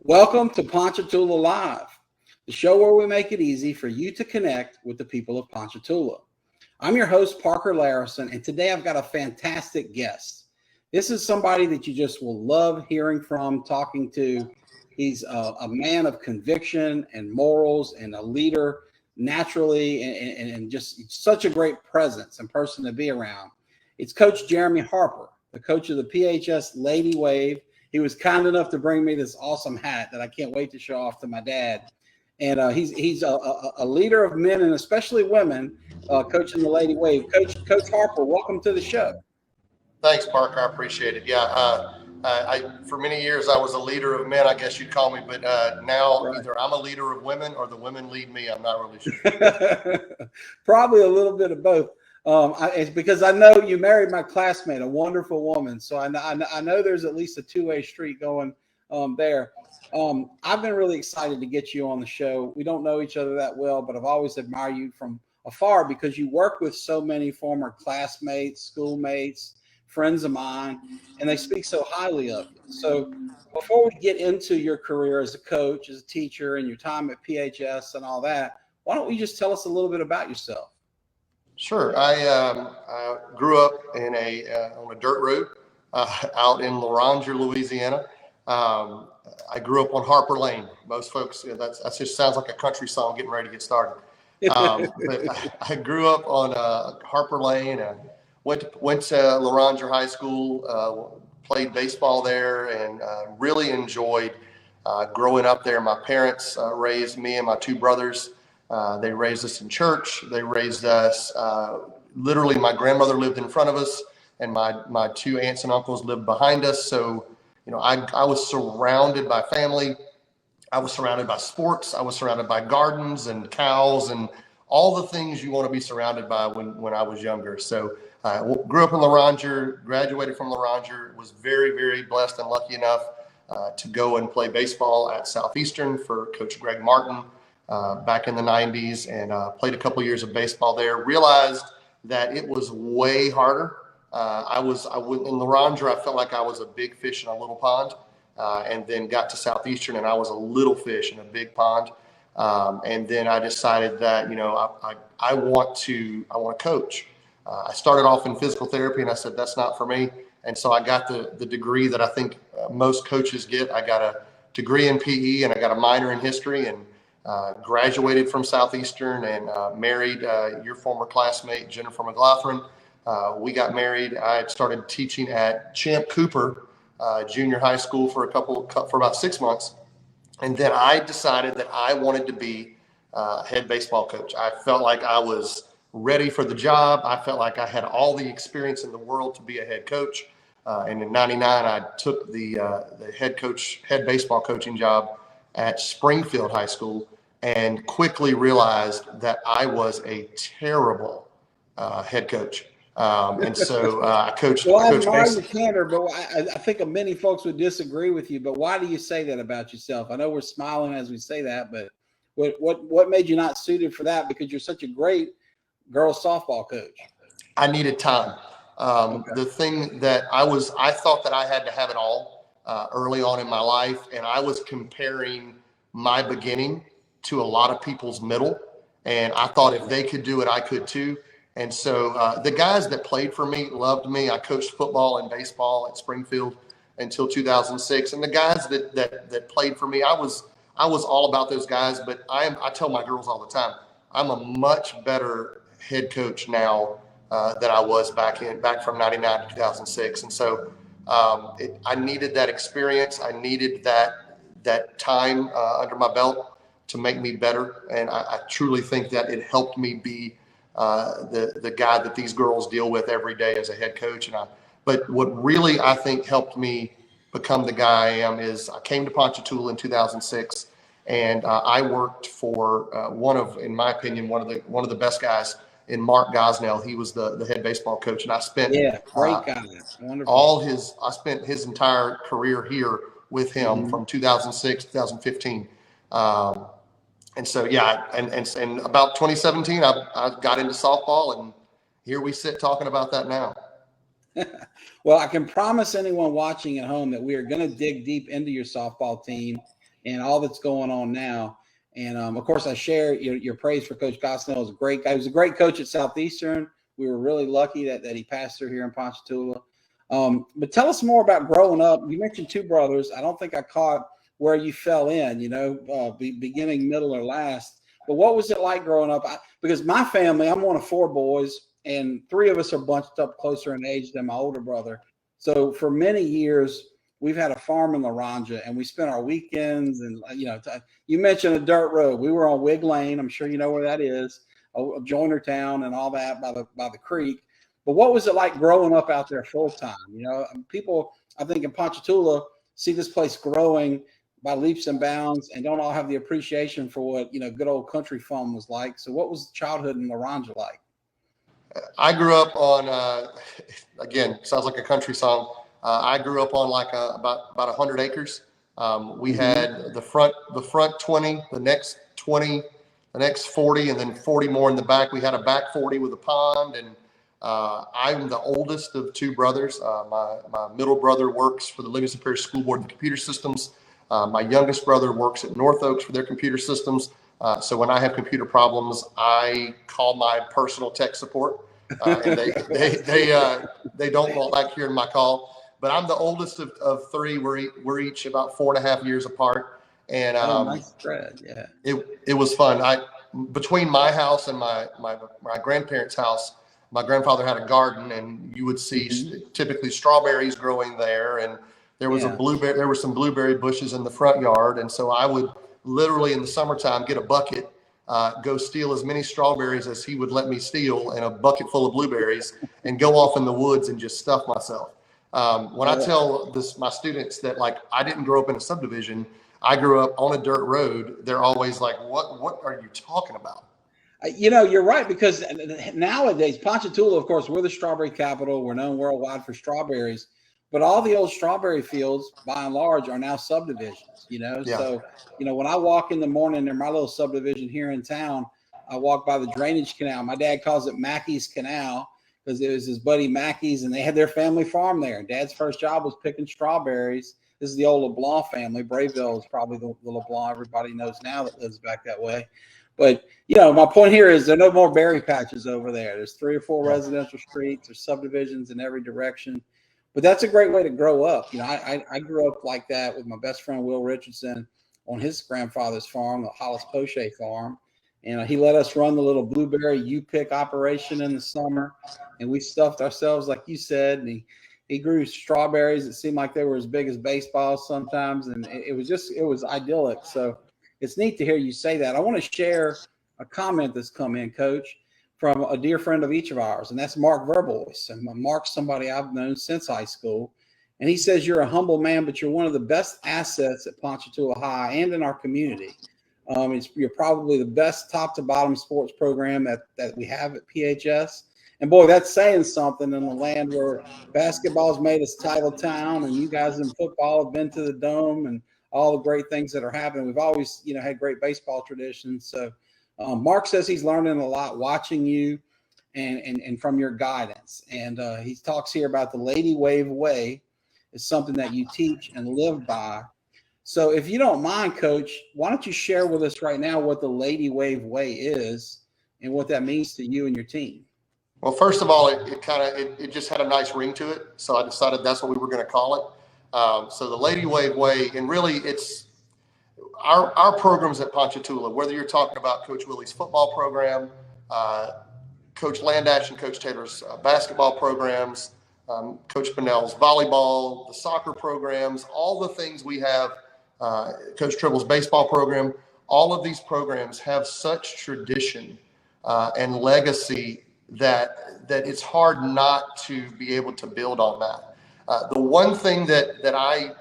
Welcome to Ponchatoula Live, the show where we make it easy for you to connect with the people of Ponchatoula. I'm your host, Parker Layrisson, and today I've got a fantastic guest. This is somebody that you just will love hearing from, talking to. He's a man of conviction and morals and a leader naturally and just such a great presence and person to be around. It's Coach Jeremy Harper, the coach of the PHS Lady Wave. He was kind enough to bring me this awesome hat that I can't wait to show off to my dad. And he's a leader of men and especially women, coaching the Lady Wave. Coach Harper, welcome to the show. Thanks, Parker. I appreciate it. Yeah, for many years I was a leader of men, I guess you'd call me, but now right. Either I'm a leader of women or the women lead me. I'm not really sure. Probably a little bit of both. It's because I know you married my classmate, a wonderful woman. So I know there's at least a two-way street going there. I've been really excited to get you on the show. We don't know each other that well, but I've always admired you from afar because you work with so many former classmates, schoolmates, friends of mine, and they speak so highly of you. So before we get into your career as a coach, as a teacher, and your time at PHS and all that, why don't you just tell us a little bit about yourself? Sure. I grew up in on a dirt road out in Loranger, Louisiana. I grew up on Harper Lane. Most folks, that just sounds like a country song getting ready to get started. But I grew up on Harper Lane. Went to Loranger High School, played baseball there, and really enjoyed growing up there. My parents raised me and my two brothers. They raised us in church. They raised us, literally my grandmother lived in front of us and my two aunts and uncles lived behind us. So, I was surrounded by family. I was surrounded by sports. I was surrounded by gardens and cows and all the things you want to be surrounded by when I was younger. So I grew up in Loranger, graduated from Loranger, was very, very blessed and lucky enough to go and play baseball at Southeastern for Coach Greg Martin. Back in the 90s and played a couple years of baseball there. Realized that it was way harder. I was in Loranger. I felt like I was a big fish in a little pond, and then got to Southeastern and I was a little fish in a big pond. And then I decided that I want to coach. I started off in physical therapy and I said that's not for me. And so I got the degree that I think most coaches get. I got a degree in PE and I got a minor in history and graduated from Southeastern and married your former classmate, Jennifer McLaughlin. We got married. I had started teaching at Champ Cooper Junior High School for about 6 months. And then I decided that I wanted to be head baseball coach. I felt like I was ready for the job. I felt like I had all the experience in the world to be a head coach. And in '99, I took the head baseball coaching job at Springfield High School and quickly realized that I was a terrible head coach. And so I coached. Well, I admire your candor, but I think many folks would disagree with you. But why do you say that about yourself? I know we're smiling as we say that, but what made you not suited for that? Because you're such a great girls softball coach. I needed time. Okay. The thing that I thought that I had to have it all early on in my life, and I was comparing my beginning to a lot of people's middle, and I thought if they could do it, I could too. And so the guys that played for me loved me. I coached football and baseball at Springfield until 2006, and the guys that played for me, I was all about those guys. But I tell my girls all the time, I'm a much better head coach now than I was back from '99 to 2006, and so. I needed that experience. I needed that time under my belt to make me better. And I truly think that it helped me be the guy that these girls deal with every day as a head coach. But what really I think helped me become the guy I am is I came to Ponchatoula in 2006, and I worked for in my opinion, one of the best guys in Mark Gosnell. He was the head baseball coach, and I spent great guy. Wonderful. I spent his entire career here with him from 2006 2015. And so and about 2017 I got into softball, and here we sit talking about that now. Well, I can promise anyone watching at home that we are going to dig deep into your softball team and all that's going on now. And of course, I share your praise for Coach Gosnell. He was a great guy. He was a great coach at Southeastern. We were really lucky that he passed through here in Ponchatoula. But tell us more about growing up. You mentioned two brothers. I don't think I caught where you fell in, beginning, middle, or last. But what was it like growing up? Because my family, I'm one of four boys, and three of us are bunched up closer in age than my older brother. So for many years, we've had a farm in Laranja, and we spent our weekends. And you mentioned a dirt road. We were on Wig Lane. I'm sure you know where that is, Joiner Town, and all that by the creek. But what was it like growing up out there full time? People, I think, in Ponchatoula see this place growing by leaps and bounds, and don't all have the appreciation for what good old country fun was like. So, what was childhood in Laranja like? I grew up on, again, sounds like a country song. I grew up on about 100 acres. We had the front 20, the next 20, the next 40, and then 40 more in the back. We had a back 40 with a pond, and I'm the oldest of two brothers. My middle brother works for the Livingston Parish School Board and Computer Systems. My youngest brother works at North Oaks for their computer systems. So when I have computer problems, I call my personal tech support, and they don't like hearing my call. But I'm the oldest of three. We're each about 4.5 years apart, and nice spread. Yeah, it was fun. Between my house and my grandparents' house, my grandfather had a garden, and you would see typically strawberries growing there, and there was there were some blueberry bushes in the front yard, and so I would literally in the summertime get a bucket, go steal as many strawberries as he would let me steal, and a bucket full of blueberries, and go off in the woods and just stuff myself. When I tell my students that I didn't grow up in a subdivision, I grew up on a dirt road, they're always like, "What are you talking about?" You're right, because nowadays Ponchatoula, of course, we're the strawberry capital. We're known worldwide for strawberries. But all the old strawberry fields, by and large, are now subdivisions, Yeah. So, when I walk in the morning in my little subdivision here in town, I walk by the drainage canal. My dad calls it Mackey's Canal because it was his buddy Mackey's, and they had their family farm there. Dad's first job was picking strawberries. This is the old LeBlanc family. Brayville is probably the LeBlanc everybody knows now that lives back that way. But, my point here is there are no more berry patches over there. There's 3 or 4 residential streets. There's subdivisions in every direction. But that's a great way to grow up. I grew up like that with my best friend, Will Richardson, on his grandfather's farm, the Hollis Poche farm. And he let us run the little blueberry U-pick operation in the summer. And we stuffed ourselves, like you said. And he grew strawberries. It seemed like they were as big as baseballs sometimes. And it was idyllic. So it's neat to hear you say that. I want to share a comment that's come in, Coach, from a dear friend of each of ours, and that's Mark Verbois. And Mark's somebody I've known since high school. And he says, you're a humble man, but you're one of the best assets at Ponchatoula High and in our community. You're probably the best top to bottom sports program that we have at PHS. And boy, that's saying something in the land where basketball's made us title town, and you guys in football have been to the Dome and all the great things that are happening. We've always, had great baseball traditions. So Mark says he's learning a lot watching you and from your guidance. And he talks here about the Lady Wave Way is something that you teach and live by. So if you don't mind, Coach, why don't you share with us right now what the Lady Wave Way is and what that means to you and your team? Well, first of all, it just had a nice ring to it. So I decided that's what we were going to call it. So the Lady Wave Way, and really it's our programs at Ponchatoula, whether you're talking about Coach Willie's football program, Coach Landash and Coach Taylor's basketball programs, Coach Pinnell's volleyball, the soccer programs, all the things we have, Coach Tribble's baseball program, all of these programs have such tradition and legacy that it's hard not to be able to build on that. The one thing that I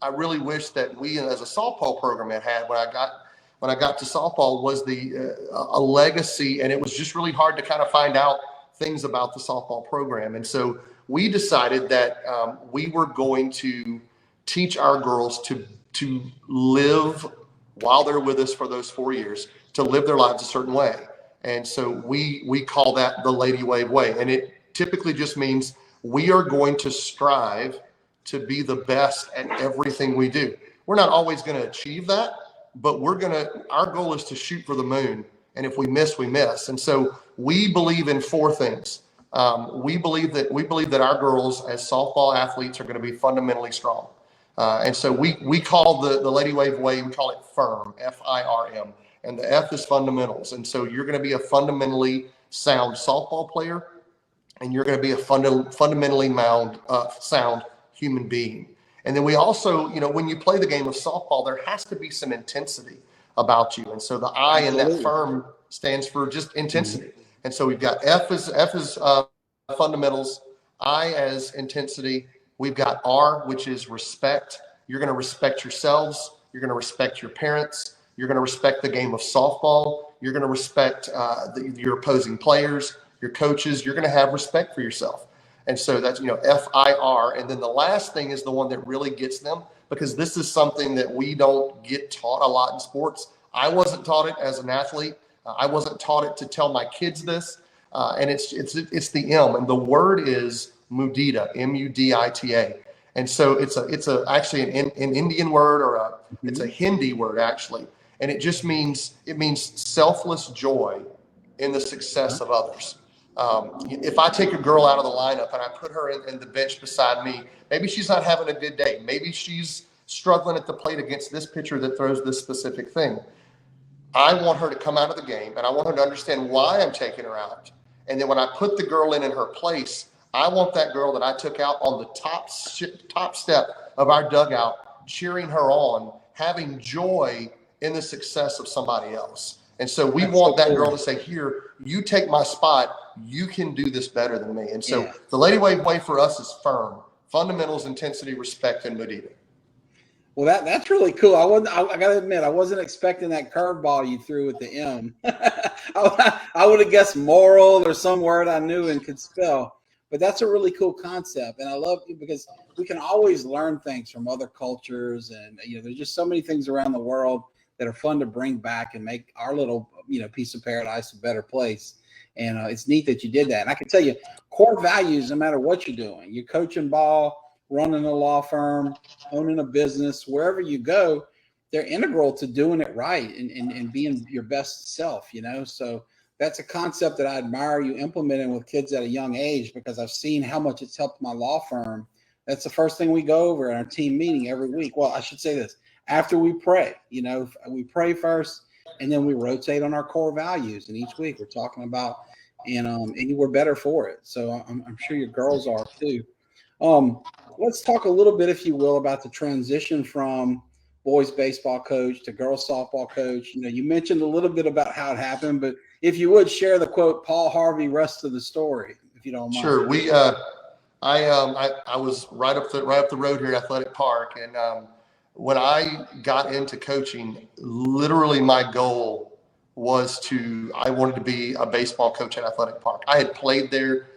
really wish that we as a softball program had when I got to softball was a legacy, and it was just really hard to kind of find out things about the softball program. And so we decided that we were going to teach our girls to live while they're with us for those 4 years, to live their lives a certain way. And so we call that the Lady Wave Way. And it typically just means we are going to strive to be the best at everything we do. We're not always going to achieve that, but our goal is to shoot for the moon. And if we miss, we miss. And so we believe in four things. We believe that our girls as softball athletes are going to be fundamentally strong. And so we call the Lady Wave way, we call it FIRM, FIRM. And the F is fundamentals. And so you're going to be a fundamentally sound softball player, and you're going to be a fundamentally sound human being. And then we also, when you play the game of softball, there has to be some intensity about you. And so the I in that FIRM stands for just intensity. Mm-hmm. And so we've got F is fundamentals, I as intensity. We've got R, which is respect. You're going to respect yourselves. You're going to respect your parents. You're going to respect the game of softball. You're going to respect your opposing players, your coaches. You're going to have respect for yourself. And so that's, FIR. And then the last thing is the one that really gets them, because this is something that we don't get taught a lot in sports. I wasn't taught it as an athlete. I wasn't taught it to tell my kids this. And it's the M, and the word is mudita, M-U-D-I-T-A. And so it's actually an Indian word, or it's a Hindi word actually. And it just means selfless joy in the success of others. If I take a girl out of the lineup and I put her in the bench beside me, maybe she's not having a good day. Maybe she's struggling at the plate against this pitcher that throws this specific thing. I want her to come out of the game, and I want her to understand why I'm taking her out. And then when I put the girl in her place, I want that girl that I took out on the top step of our dugout, cheering her on, having joy in the success of somebody else. And so we want that girl to say, here, you take my spot. You can do this better than me. And so the Lady Wave way for us is FIRM, fundamentals, intensity, respect, and mudita. Well, that's really cool. I got to admit, I wasn't expecting that curveball you threw with the M. I would have guessed moral or some word I knew and could spell. But that's a really cool concept. And I love it because we can always learn things from other cultures. And, there's just so many things around the world that are fun to bring back and make our little, piece of paradise a better place. And it's neat that you did that. And I can tell you, core values, no matter what you're doing, you're coaching ball, running a law firm, owning a business, wherever you go, they're integral to doing it right and being your best self, So that's a concept that I admire you implementing with kids at a young age, because I've seen how much it's helped my law firm. That's the first thing we go over in our team meeting every week. Well, I should say this, after we pray, we pray first, and then we rotate on our core values. And each week we're talking about, and we're better for it. So I'm sure your girls are too. Let's talk a little bit, if you will, about the transition from boys baseball coach to girls softball coach. You mentioned a little bit about how it happened, but if you would share the quote Paul Harvey rest of the story, if you don't mind. Sure. I was right up the road here at Athletic Park, and when I got into coaching, literally my goal was I wanted to be a baseball coach at Athletic Park. I had played there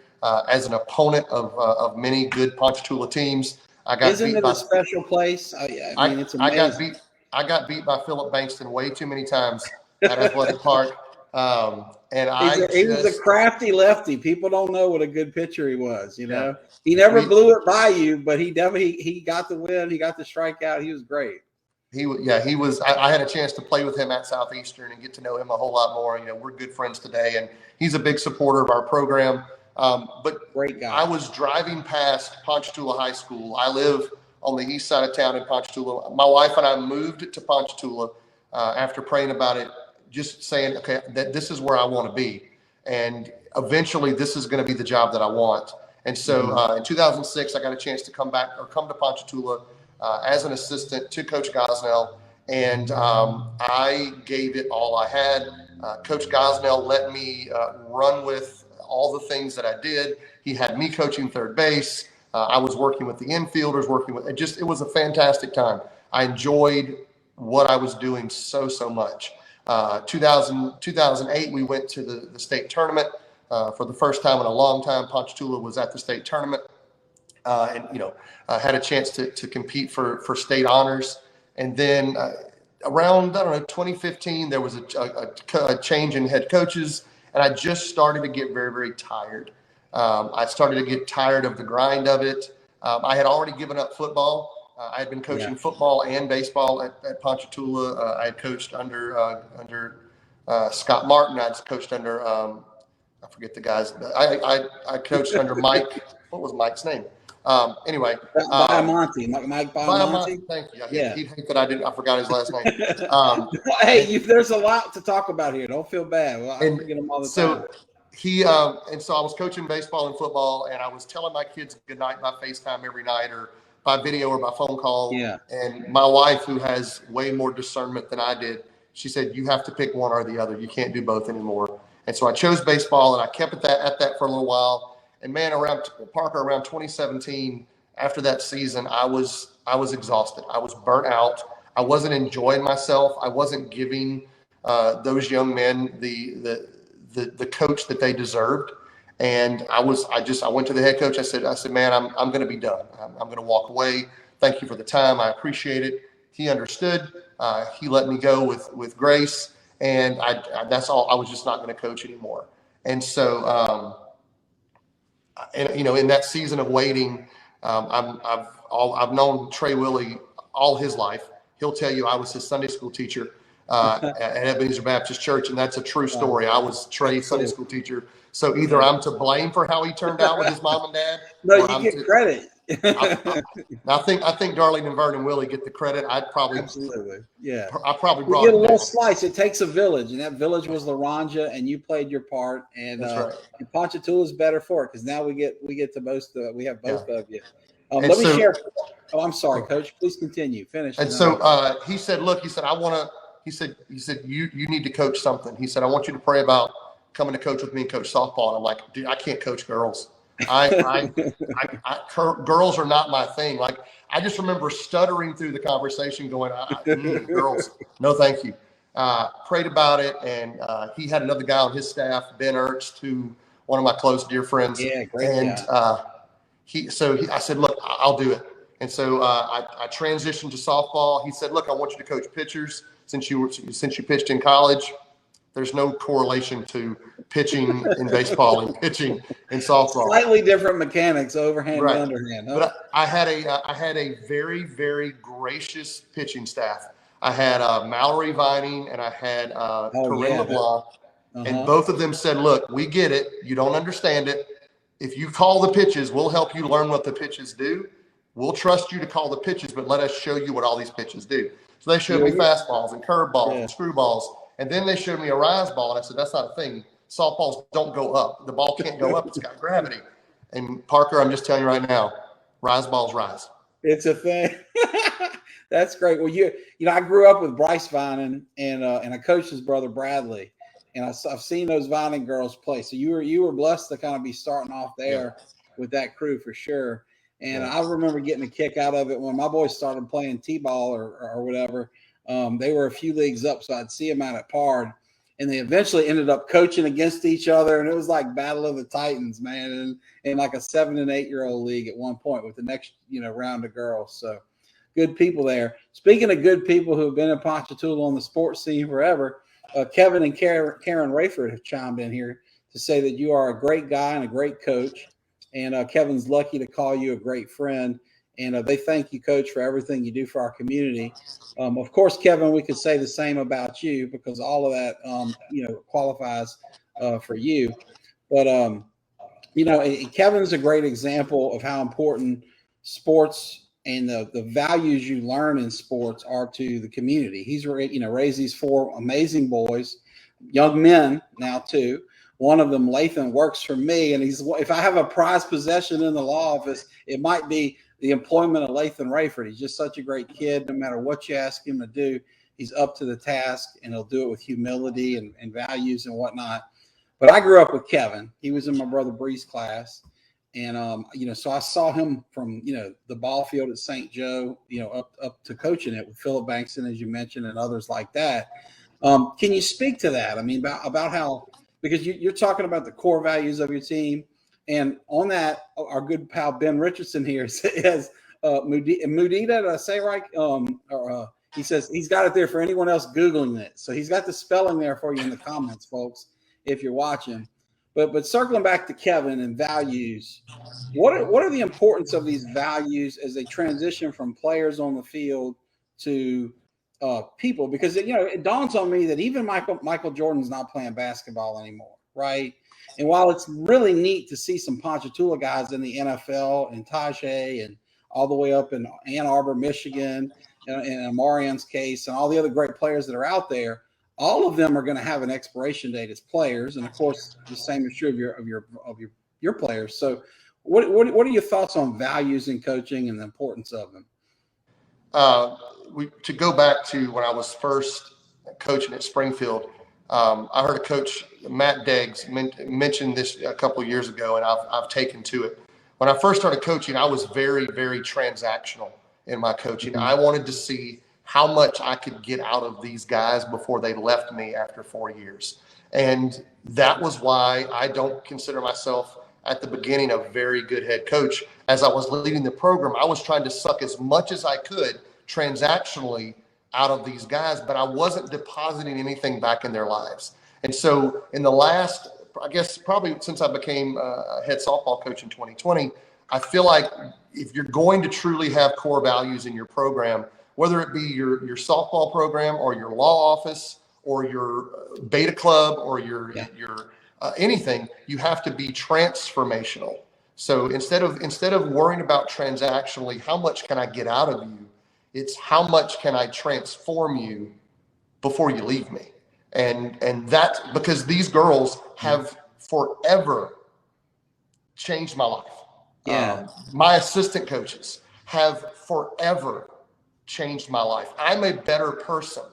as an opponent of many good Ponchatoula teams. Isn't it a special place? I mean, it's amazing. I got beat by Philip Bankston way too many times at Athletic Park. And he was a crafty lefty. People don't know what a good pitcher he was. He never blew it by you, but he got the win. He got the strikeout. He was great. He was. I had a chance to play with him at Southeastern and get to know him a whole lot more. We're good friends today, and he's a big supporter of our program. But great guy. I was driving past Ponchatoula High School. I live on the east side of town in Ponchatoula. My wife and I moved to Ponchatoula after praying about it, just saying, okay, that this is where I want to be. And eventually this is going to be the job that I want. And so in 2006, I got a chance to come to Ponchatoula as an assistant to Coach Gosnell. And I gave it all I had. Coach Gosnell let me run with all the things that I did. He had me coaching third base. I was working with the infielders, it was a fantastic time. I enjoyed what I was doing so much. 2008, we went to the state tournament for the first time in a long time. Ponchatoula was at the state tournament, and had a chance to compete for state honors. And then around 2015, there was a change in head coaches, and I just started to get very, very tired. I started to get tired of the grind of it. I had already given up football, I had been coaching football and baseball at Ponchatoula. I had coached under Scott Martin. I coached under I forget the guy's. I coached under Mike. What was Mike's name? Anyway, Biamonte, Mike Biamonte. Thank you. He'd hate that I forgot his last name. Hey, there's a lot to talk about here. Don't feel bad. Well, I forget him all the time. So I was coaching baseball and football, and I was telling my kids good night by FaceTime every night, or by video, or by phone call. Yeah. And my wife, who has way more discernment than I did, she said, "You have to pick one or the other. You can't do both anymore." And so I chose baseball, and I kept at that for a little while. And man, around 2017, after that season, I was exhausted. I was burnt out. I wasn't enjoying myself. I wasn't giving those young men the coach that they deserved. And I went to the head coach. I said, man, I'm going to be done. I'm going to walk away. Thank you for the time. I appreciate it. He understood. He let me go with grace. And that's all. I was just not going to coach anymore. And so, in that season of waiting, I've known Trey Willie all his life. He'll tell you I was his Sunday school teacher at Ebenezer Baptist Church, and that's a true story. I was Trey's Sunday school teacher. So either I'm to blame for how he turned out with his mom and dad. No, you get credit. I think Darlene and Vernon Willie get the credit. Absolutely. Yeah. I probably brought a little slice. It takes a village, and that village was Laranja, and you played your part. And and Ponchatoula is better for it, because now we get to boast. We have both of you. Let me share. Oh, I'm sorry, Coach. Please continue. Finish. And so he said, "Look," he said, "I want to." He said, "You need to coach something." He said, "I want you to pray about coming to coach with me and coach softball." And I'm like, "Dude, I can't coach girls. Girls are not my thing." Like, I just remember stuttering through the conversation, going, "Girls, no, thank you." Prayed about it, and he had another guy on his staff, Ben Ernst, who one of my close dear friends. Yeah, great. And I said, "Look, I'll do it." And so I transitioned to softball. He said, "Look, I want you to coach pitchers since you pitched in college." There's no correlation to pitching in baseball and pitching in softball. Slightly different mechanics, overhand and underhand. Huh? But I had a very, very gracious pitching staff. I had Mallory Vining, and I had Corinne LeBlanc, and both of them said, "Look, we get it. You don't understand it. If you call the pitches, we'll help you learn what the pitches do. We'll trust you to call the pitches, but let us show you what all these pitches do." So they showed me fastballs and curveballs and screwballs. And then they showed me a rise ball, and I said, "That's not a thing. Softballs don't go up. The ball can't go up. It's got gravity." And Parker, I'm just telling you right now, rise balls rise. It's a thing. That's great. Well, I grew up with Bryce Vining, and I coached his brother Bradley, and I've seen those Vining girls play. So you were blessed to kind of be starting off there with that crew for sure. And I remember getting a kick out of it when my boys started playing t-ball or whatever. They were a few leagues up, so I'd see them out at Pard, and they eventually ended up coaching against each other, and it was like Battle of the Titans, man, and in like a 7 and 8 year old league at one point with the next round of girls. So good people there. Speaking of good people who have been in Ponchatoula on the sports scene forever, Kevin and Karen Rayford have chimed in here to say that you are a great guy and a great coach, and Kevin's lucky to call you a great friend. And they thank you, Coach, for everything you do for our community. Of course, Kevin, we could say the same about you, because all of that, qualifies for you. But, Kevin's a great example of how important sports and the values you learn in sports are to the community. He's raised these 4 amazing boys, young men now too. One of them, Lathan, works for me, and if I have a prized possession in the law office, it might be the employment of Lathan Rayford. He's just such a great kid. No matter what you ask him to do, he's up to the task, and he'll do it with humility and values and whatnot. But I grew up with Kevin. He was in my brother Bree's class. And, so I saw him from, the ball field at St. Joe, up to coaching it with Philip Bankson, as you mentioned, and others like that. Can you speak to that? I mean, about how, because you're talking about the core values of your team. And on that, our good pal Ben Richardson here says, Mudita, did I say right? He says he's got it there for anyone else Googling it. So he's got the spelling there for you in the comments, folks, if you're watching. But circling back to Kevin and values, what are the importance of these values as they transition from players on the field to people? Because it dawns on me that even Michael Jordan's not playing basketball anymore, right? And while it's really neat to see some Ponchatoula guys in the NFL and Tajay and all the way up in Ann Arbor, Michigan, in Amarian's case, and all the other great players that are out there, all of them are going to have an expiration date as players, and of course, the same is true of your players. So, what are your thoughts on values in coaching and the importance of them? To go back to when I was first coaching at Springfield, I heard a coach, Matt Deggs, mention this a couple of years ago, and I've taken to it. When I first started coaching, I was very, very transactional in my coaching. Mm-hmm. I wanted to see how much I could get out of these guys before they left me after 4 years. And that was why I don't consider myself at the beginning a very good head coach. As I was leading the program, I was trying to suck as much as I could transactionally out of these guys, but I wasn't depositing anything back in their lives. And so in the last, I guess probably since I became a head softball coach in 2020, I feel like if you're going to truly have core values in your program, whether it be your softball program or your law office or your beta club or your anything, you have to be transformational. So instead of worrying about transactionally, how much can I get out of you? It's how much can I transform you before you leave me? And that's because these girls have forever changed my life. Yeah. My assistant coaches have forever changed my life. I'm a better person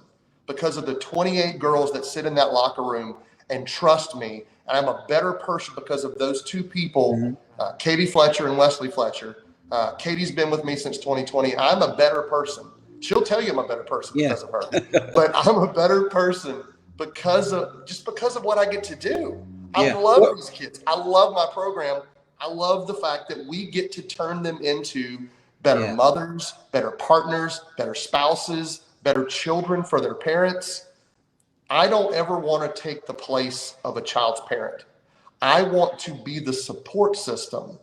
because of the 28 girls that sit in that locker room and trust me. And I'm a better person because of those two people, Katie Fletcher and Wesley Fletcher. Katie's been with me since 2020. I'm a better person. She'll tell you I'm a better person because of her. But I'm a better person because of what I get to do. I love these kids. I love my program. I love the fact that we get to turn them into better mothers, better partners, better spouses, better children for their parents. I don't ever want to take the place of a child's parent. I want to be the support system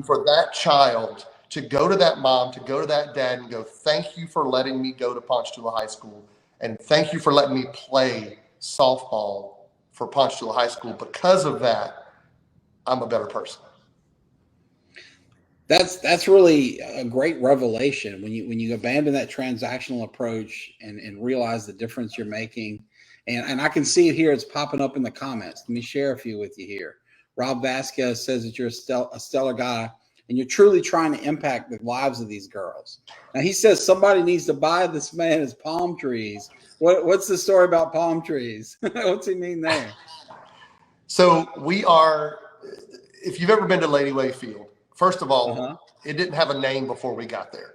for that child to go to that mom, to go to that dad and go, thank you for letting me go to Ponchatoula High School. And thank you for letting me play softball for Ponchatoula High School. Because of that, I'm a better person. That's really a great revelation when you abandon that transactional approach and realize the difference you're making. And I can see it here. It's popping up in the comments. Let me share a few with you here. Rob Vasquez says that you're a stellar guy and you're truly trying to impact the lives of these girls. Now he says somebody needs to buy this man his palm trees. What's the story about palm trees? What's he mean there? So we are, if you've ever been to Lady Way Field, first of all, it didn't have a name before we got there.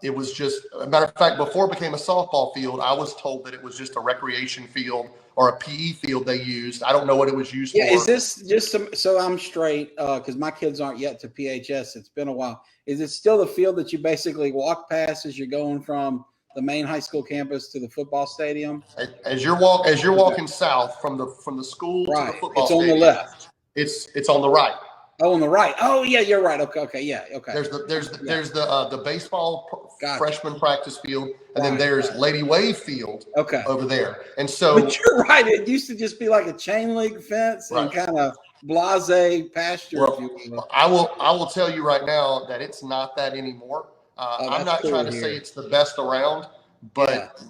It was just, a matter of fact, before it became a softball field, I was told that it was just a recreation field or a PE field they used. I don't know what it was used for. Is this just so I'm straight, because my kids aren't yet to PHS. It's been a while. Is it still the field that you basically walk past as you're going from the main high school campus to the football stadium? As you're walking south from the school to the football stadium. It's on the left. It's on the right. Oh, on the right. Oh, yeah, you're right. Okay, yeah, okay. There's the baseball freshman practice field, and then there's Lady Way Field over there. And so, but you're right. It used to just be like a chain link fence and kind of blasé pasture. Well, I will tell you right now that it's not that anymore. I'm not trying to say it's the best around, but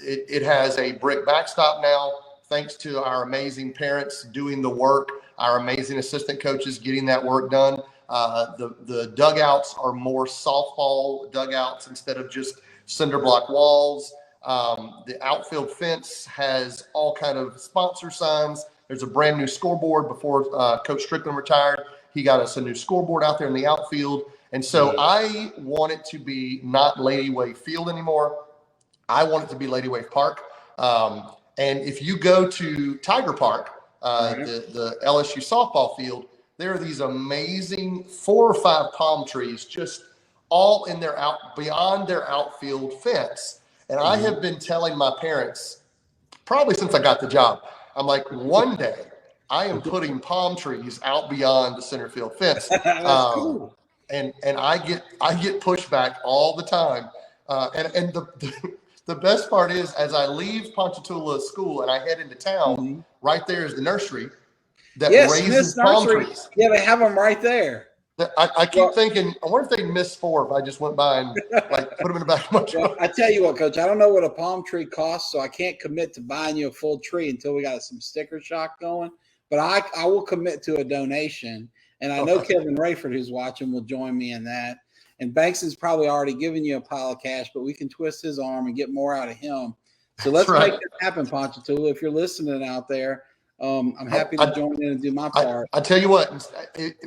it has a brick backstop now, thanks to our amazing parents doing the work. Our amazing assistant coaches getting that work done. The dugouts are more softball dugouts instead of just cinder block walls. The outfield fence has all kind of sponsor signs. There's a brand new scoreboard. Before Coach Strickland retired, he got us a new scoreboard out there in the outfield. And so I want it to be not Lady Way Field anymore. I want it to be Lady Way Park. And if you go to Tiger Park, the LSU softball field, there are these amazing 4 or 5 palm trees just all in beyond their outfield fence. And I have been telling my parents probably since I got the job, I'm like, one day I am putting palm trees out beyond the center field fence. That's cool. And I get pushback all the time. And the best part is, as I leave Ponchatoula School and I head into town, right there is the nursery that raises palm trees. Yeah, they have them right there. I keep thinking, I wonder if they missed 4 if I just went by and like put them in the back of my truck. I tell you what, Coach, I don't know what a palm tree costs, so I can't commit to buying you a full tree until we got some sticker shock going. But I will commit to a donation, and I know Kevin Rayford, who's watching, will join me in that. And Banks has probably already given you a pile of cash, but we can twist his arm and get more out of him. So let's make it happen, Ponchatoula. If you're listening out there, I'm happy to join in and do my part. I tell you what,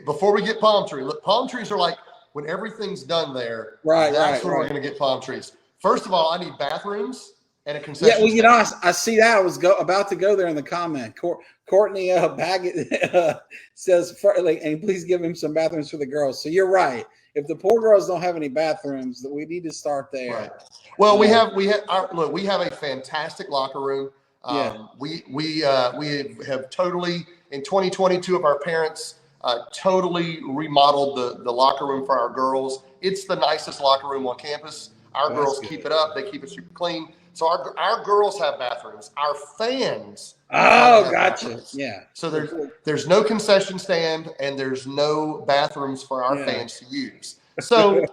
before we get palm tree, look, palm trees are like when everything's done there. That's when we're going to get palm trees. First of all, I need bathrooms and a concession. Yeah, well, I see that. I was about to go there in the comment. Courtney Baggett says, and please give him some bathrooms for the girls. So you're right. If the poor girls don't have any bathrooms, we need to start there. Right. Well, we have a fantastic locker room. We have totally, in 2022, of our parents totally remodeled the locker room for our girls. It's the nicest locker room on campus. Our girls keep it up. They keep it super clean. So our girls have bathrooms. Our fans. Oh, gotcha. Bathrooms. Yeah. So there's no concession stand and there's no bathrooms for our fans to use. So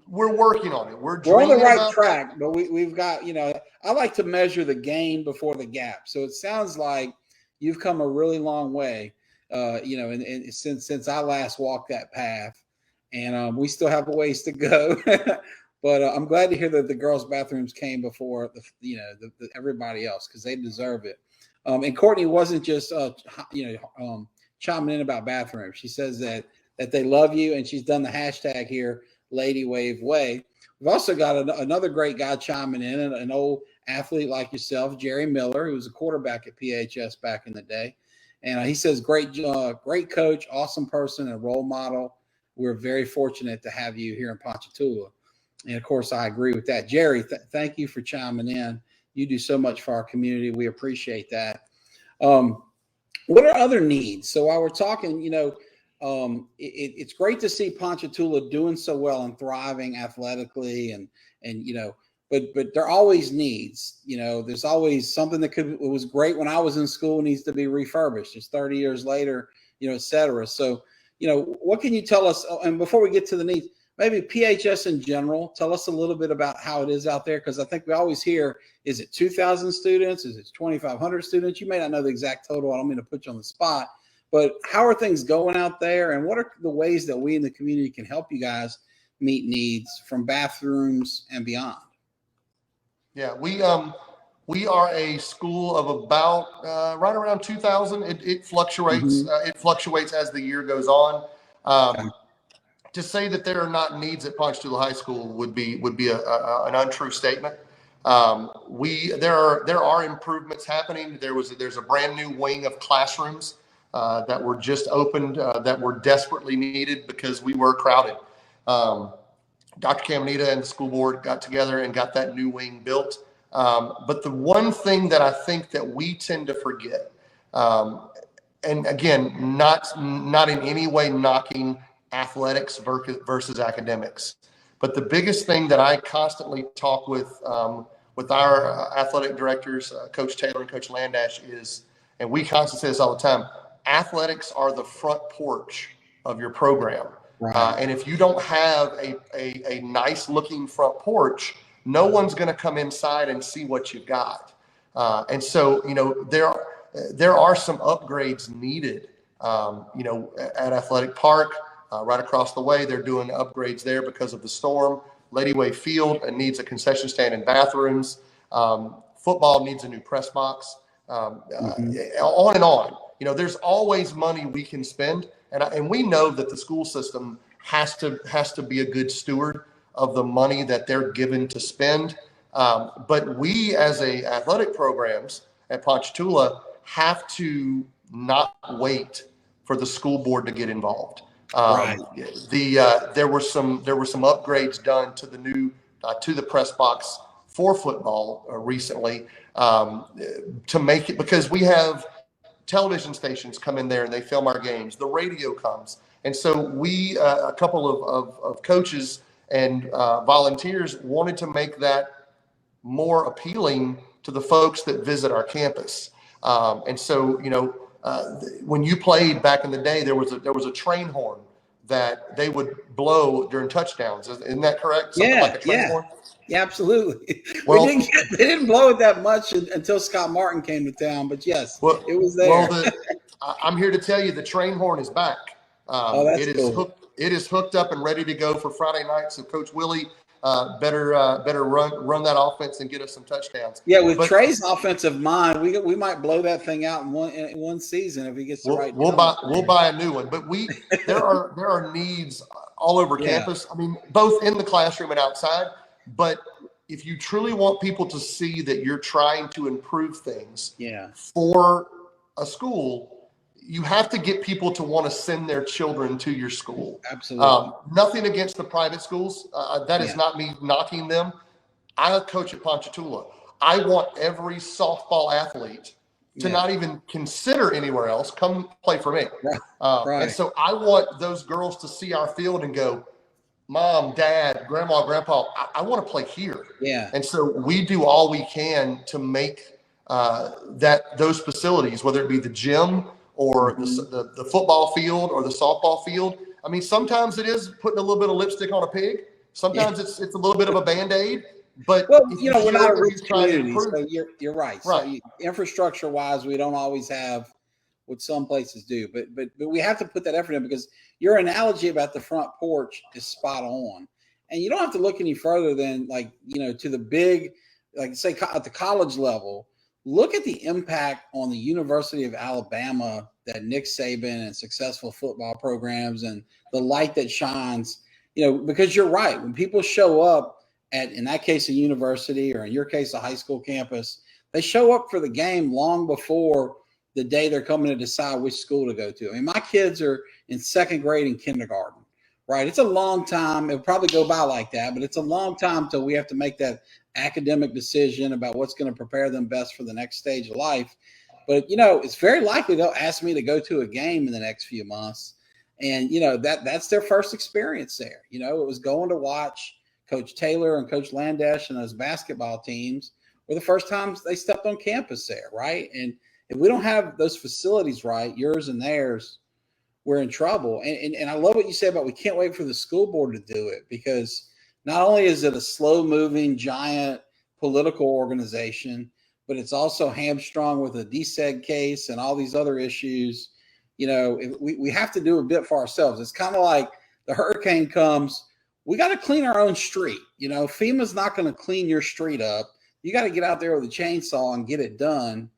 we're working on it. We're on the right track, but we've got, I like to measure the gain before the gap. So it sounds like you've come a really long way, and since I last walked that path, and we still have a ways to go. But I'm glad to hear that the girls' bathrooms came before the everybody else, because they deserve it. And Courtney wasn't just chiming in about bathrooms. She says that they love you, and she's done the hashtag here, Lady Wave Way. We've also got another great guy chiming in, an old athlete like yourself, Jerry Miller, who was a quarterback at PHS back in the day. And he says, great coach, awesome person, and role model. We're very fortunate to have you here in Ponchatoula. And, of course, I agree with that. Jerry, thank you for chiming in. You do so much for our community. We appreciate that. What are other needs? So while we're talking, it's great to see Ponchatoula doing so well and thriving athletically, but there are always needs. There's always something it was great when I was in school, needs to be refurbished. It's 30 years later, et cetera. So, what can you tell us? And before we get to the needs, maybe PHS in general, tell us a little bit about how it is out there, because I think we always hear, is it 2,000 students? Is it 2,500 students? You may not know the exact total. I don't mean to put you on the spot, but how are things going out there, and what are the ways that we in the community can help you guys meet needs from bathrooms and beyond? Yeah, we are a school of about right around 2,000. It fluctuates. It fluctuates as the year goes on. To say that there are not needs at Ponchatoula High School would be an untrue statement. There are improvements happening. There's a brand new wing of classrooms that were just opened that were desperately needed because we were crowded. Dr. Caminita and the school board got together and got that new wing built. But the one thing that I think that we tend to forget, and again, not in any way knocking athletics versus academics, but the biggest thing that I constantly talk with our athletic directors, Coach Taylor and Coach Landash, is, and we constantly say this all the time, athletics are the front porch of your program. Right. And if you don't have a nice looking front porch, no one's going to come inside and see what you've got. And so, there are some upgrades needed, at Athletic Park. Right across the way, they're doing upgrades there because of the storm. Lady Way Field needs a concession stand and bathrooms. Football needs a new press box. On and on. There's always money we can spend, and we know that the school system has to be a good steward of the money that they're given to spend. But we, as athletic programs at Ponchatoula, have to not wait for the school board to get involved. Right. There were some upgrades done to the new to the press box for football recently to make it, because we have television stations come in there and they film our games. The radio comes. And so we, a couple of coaches and volunteers wanted to make that more appealing to the folks that visit our campus. And so, when you played back in the day, there was a train horn that they would blow during touchdowns. Isn't that correct? Something like a train horn? Yeah, absolutely. Well, they didn't blow it that much until Scott Martin came to town, but yes, it was there. Well, I'm here to tell you the train horn is back. That's cool. It is hooked up and ready to go for Friday night. So Coach Willie better run that offense and get us some touchdowns. Yeah, with Trey's offensive mind, we might blow that thing out in one season if he gets the right. We'll buy a new one. But there are needs all over campus. I mean, both in the classroom and outside. But if you truly want people to see that you're trying to improve things for a school, you have to get people to want to send their children to your school. Absolutely. Nothing against the private schools. That is not me knocking them. I coach at Ponchatoula. I want every softball athlete to not even consider anywhere else. Come play for me. Right. And so I want those girls to see our field and go, Mom, Dad, Grandma, Grandpa, I want to play here. Yeah. And so we do all we can to make those facilities, whether it be the gym or the football field or the softball field. I mean, sometimes it is putting a little bit of lipstick on a pig. Sometimes it's a little bit of a Band-Aid. But we're not a rich community, so you're right. So infrastructure-wise, we don't always have what some places do, but we have to put that effort in, because your analogy about the front porch is spot on. And you don't have to look any further than to the big, say at the college level. Look at the impact on the University of Alabama that Nick Saban and successful football programs and the light that shines, because you're right. When people show up at, in that case, a university, or in your case, a high school campus, they show up for the game long before the day they're coming to decide which school to go to. I mean, my kids are in second grade and kindergarten, right? It's a long time. It'll probably go by like that, but it's a long time till we have to make that academic decision about what's going to prepare them best for the next stage of life. But, it's very likely they'll ask me to go to a game in the next few months. And, that's their first experience there. It was going to watch Coach Taylor and Coach Landesh and those basketball teams were the first times they stepped on campus there, right? And if we don't have those facilities right, yours and theirs, we're in trouble. And I love what you said about we can't wait for the school board to do it, because not only is it a slow-moving, giant political organization, but it's also hamstrung with a DSEG case and all these other issues. We have to do a bit for ourselves. It's kind of like the hurricane comes, we got to clean our own street. FEMA's not going to clean your street up. You got to get out there with a chainsaw and get it done.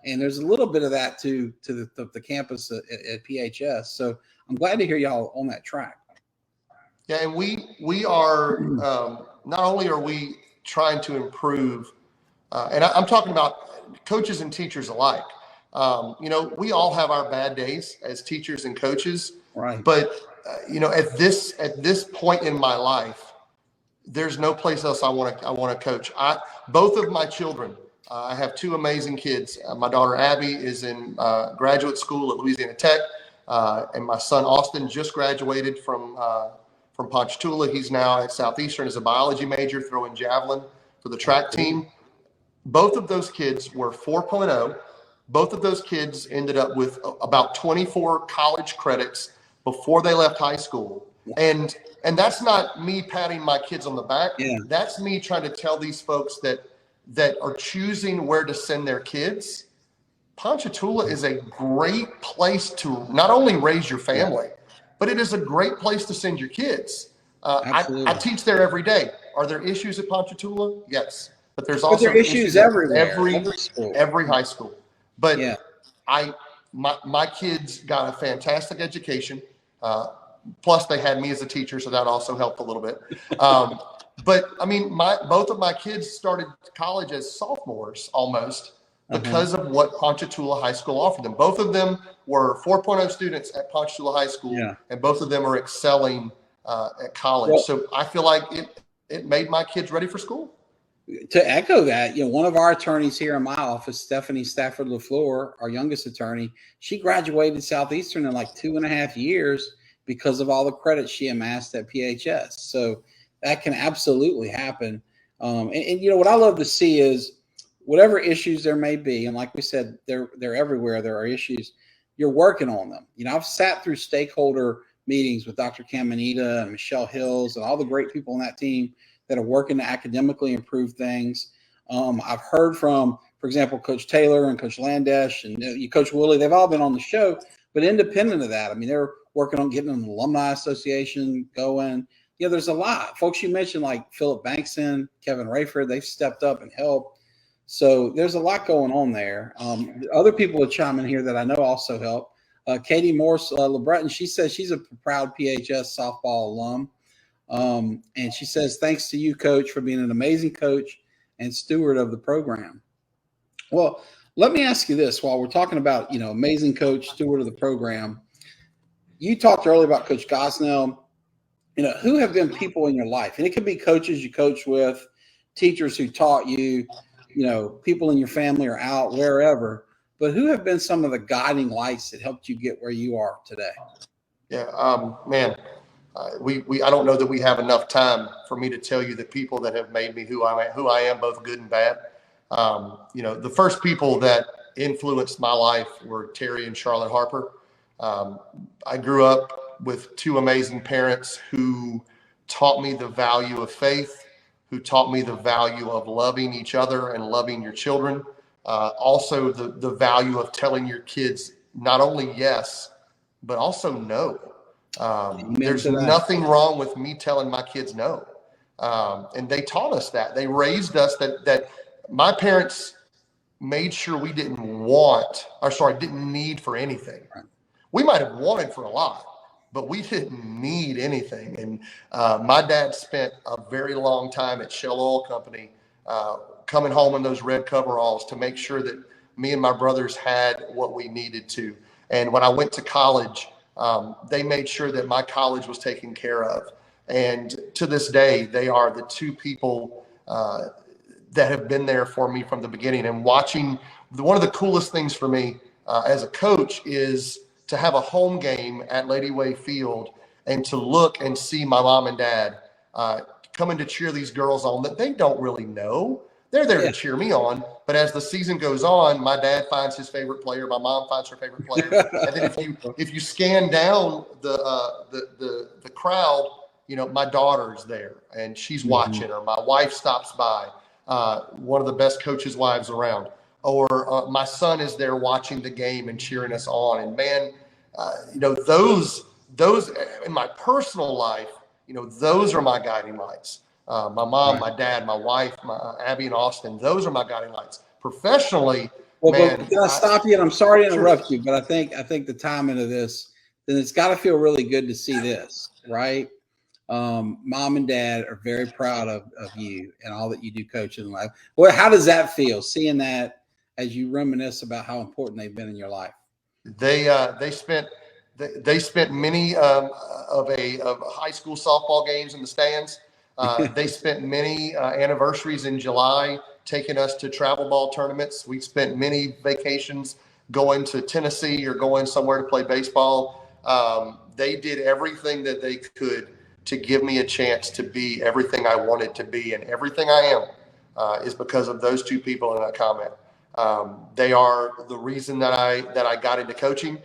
And there's a little bit of that to the campus at PHS. So I'm glad to hear y'all on that track. Yeah, and we are not only are we trying to improve, and I'm talking about coaches and teachers alike. We all have our bad days as teachers and coaches, right? But at this point in my life, there's no place else I want to coach. Both of my children. I have two amazing kids. My daughter Abby is in graduate school at Louisiana Tech, and my son Austin just graduated from Ponchatoula. He's now at Southeastern as a biology major, throwing javelin for the track team. Both of those kids were 4.0. Both of those kids ended up with about 24 college credits before they left high school. And that's not me patting my kids on the back. Yeah. That's me trying to tell these folks that are choosing where to send their kids. Ponchatoula is a great place to not only raise your family, but it is a great place to send your kids. I teach there every day. Are there issues at Ponchatoula? Yes. But there's also issues everywhere. Every high school. But my kids got a fantastic education. Plus they had me as a teacher, so that also helped a little bit. But I mean, both of my kids started college as sophomores almost because of what Ponchatoula High School offered them. Both of them were 4.0 students at Ponchatoula High School, and both of them are excelling at college. So I feel like it made my kids ready for school. To echo that, one of our attorneys here in my office, Stephanie Stafford LaFleur, our youngest attorney, she graduated Southeastern in like 2.5 years because of all the credit she amassed at PHS. So that can absolutely happen. And what I love to see is whatever issues there may be, and like we said, they're everywhere. There are issues. You're working on them. I've sat through stakeholder meetings with Dr. Caminita and Michelle Hills and all the great people on that team that are working to academically improve things. I've heard from, for example, Coach Taylor and Coach Landesh and Coach Woolley. They've all been on the show, but independent of that, they're working on getting an alumni association going. There's a lot. Folks you mentioned like Philip Bankson, Kevin Rayford, they've stepped up and helped. So there's a lot going on there. Other people would chime in here that I know also help. Katie Morse LeBreton, she says she's a proud PHS softball alum. And she says, thanks to you, Coach, for being an amazing coach and steward of the program. Well, let me ask you this while we're talking about, amazing coach, steward of the program. You talked earlier about Coach Gosnell. Who have been people in your life? And it could be coaches you coached with, teachers who taught you, people in your family or out, wherever. But who have been some of the guiding lights that helped you get where you are today? Yeah, man. I don't know that we have enough time for me to tell you the people that have made me who I am, both good and bad. The first people that influenced my life were Terry and Charlotte Harper. I grew up with two amazing parents who taught me the value of faith, who taught me the value of loving each other and loving your children. Also the value of telling your kids not only yes, but also no. There's nothing wrong with me telling my kids no. And they taught us that. They raised us that my parents made sure we didn't need for anything. We might have wanted for a lot, but we didn't need anything. And my dad spent a very long time at Shell Oil Company, coming home in those red coveralls to make sure that me and my brothers had what we needed to. And when I went to college, they made sure that my college was taken care of. And to this day, they are the two people that have been there for me from the beginning. And watching, one of the coolest things for me as a coach is to have a home game at Lady Way Field and to look and see my mom and dad coming to cheer these girls on that they don't really know. They're there to cheer me on, but as the season goes on, my dad finds his favorite player, my mom finds her favorite player, and then if you scan down the crowd, my daughter's there and she's watching, or my wife stops by, one of the best coaches' wives around, or my son is there watching the game and cheering us on. And man, those in my personal life, those are my guiding lights. My mom, my dad, my wife, Abby and Austin, those are my guiding lights. Professionally, man. But can I stop you? And I'm sorry to interrupt you, but I think the timing of this, then it's got to feel really good to see this, right? Mom and dad are very proud of you and all that you do coaching in life. Well, how does that feel, seeing that as you reminisce about how important they've been in your life? They spent many of high school softball games in the stands. They spent many anniversaries in July taking us to travel ball tournaments. We spent many vacations going to Tennessee or going somewhere to play baseball. They did everything that they could to give me a chance to be everything I wanted to be, and everything I am is because of those two people in that comment. They are the reason that I got into coaching.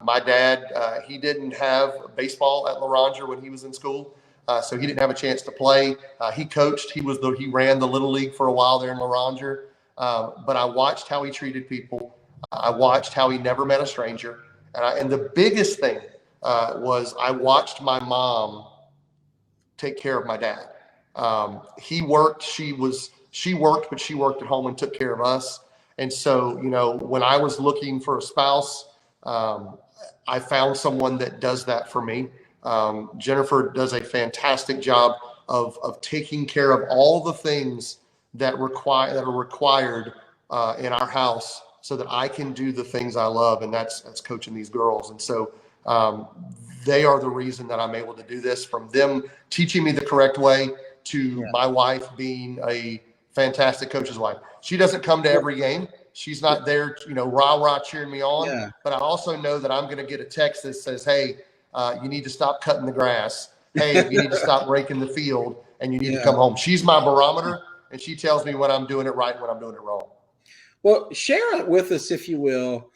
My dad, he didn't have baseball at Loranger when he was in school. So he didn't have a chance to play. He coached. He ran the little league for a while there in Loranger. But I watched how he treated people. I watched how he never met a stranger. And the biggest thing was I watched my mom take care of my dad. He worked. She worked, but she worked at home and took care of us. And so, when I was looking for a spouse, I found someone that does that for me. Jennifer does a fantastic job of taking care of all the things that are required in our house so that I can do the things I love, and that's coaching these girls. And so they are the reason that I'm able to do this, from them teaching me the correct way to my wife being a fantastic coach's wife. She doesn't come to every game. She's not there, rah cheering me on. Yeah. But I also know that I'm going to get a text that says, "Hey, you need to stop cutting the grass. Hey, you need to stop raking the field, and you need to come home." She's my barometer, and she tells me when I'm doing it right and when I'm doing it wrong. Well, share it with us, if you will,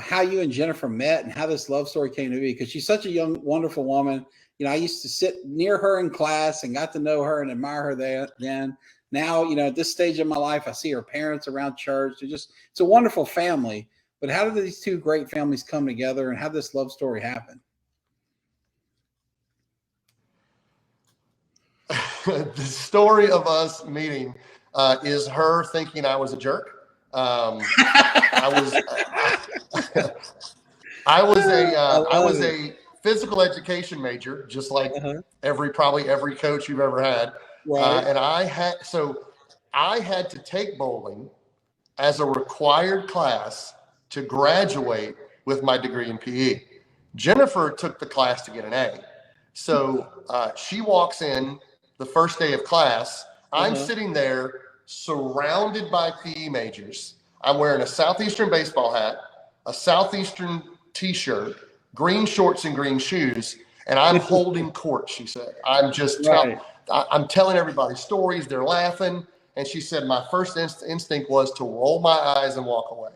how you and Jennifer met and how this love story came to be, because she's such a young, wonderful woman. I used to sit near her in class and got to know her and admire her then. Now, at this stage of my life, I see her parents around church. It's a wonderful family. But how did these two great families come together, and how did this love story happen? The story of us meeting is her thinking I was a jerk. I was a physical education major, just like probably every coach you've ever had. Right. And I had to take bowling as a required class to graduate with my degree in PE. Jennifer took the class to get an A. So she walks in the first day of class. I'm sitting there surrounded by PE majors. I'm wearing a Southeastern baseball hat, a Southeastern t-shirt, green shorts and green shoes, and I'm holding court, she said. I'm just I'm telling everybody stories. They're laughing. And she said, my first instinct was to roll my eyes and walk away.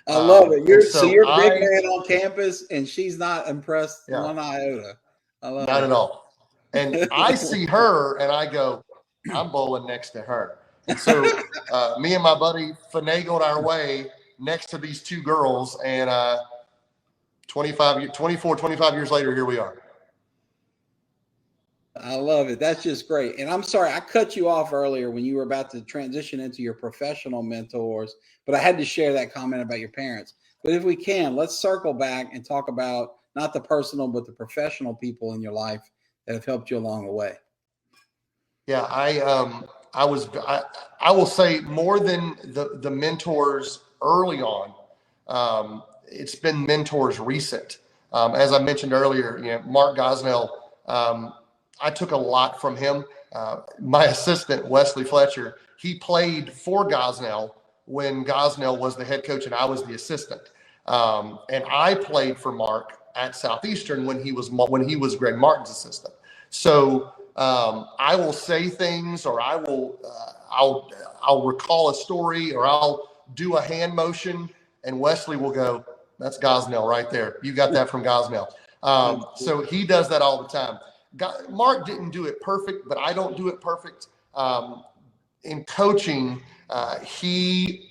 I love it. You're a big man on campus, and she's not impressed one iota. I love it. Not at all. And I see her, and I go, I'm bowling next to her. And so me and my buddy finagled our way next to these two girls, and 25 years later, here we are. I love it. That's just great. And I'm sorry, I cut you off earlier when you were about to transition into your professional mentors, but I had to share that comment about your parents. But if we can, let's circle back and talk about not the personal, but the professional people in your life that have helped you along the way. Yeah, I will say more than the mentors early on. It's been mentors recent. As I mentioned earlier, Mark Gosnell, I took a lot from him. My assistant, Wesley Fletcher, he played for Gosnell when Gosnell was the head coach and I was the assistant. And I played for Mark at Southeastern when he was Greg Martin's assistant. So I will say things, or I'll recall a story, or I'll do a hand motion, and Wesley will go, "That's Gosnell right there. You got that from Gosnell." So he does that all the time. Mark didn't do it perfect, but I don't do it perfect. In coaching, he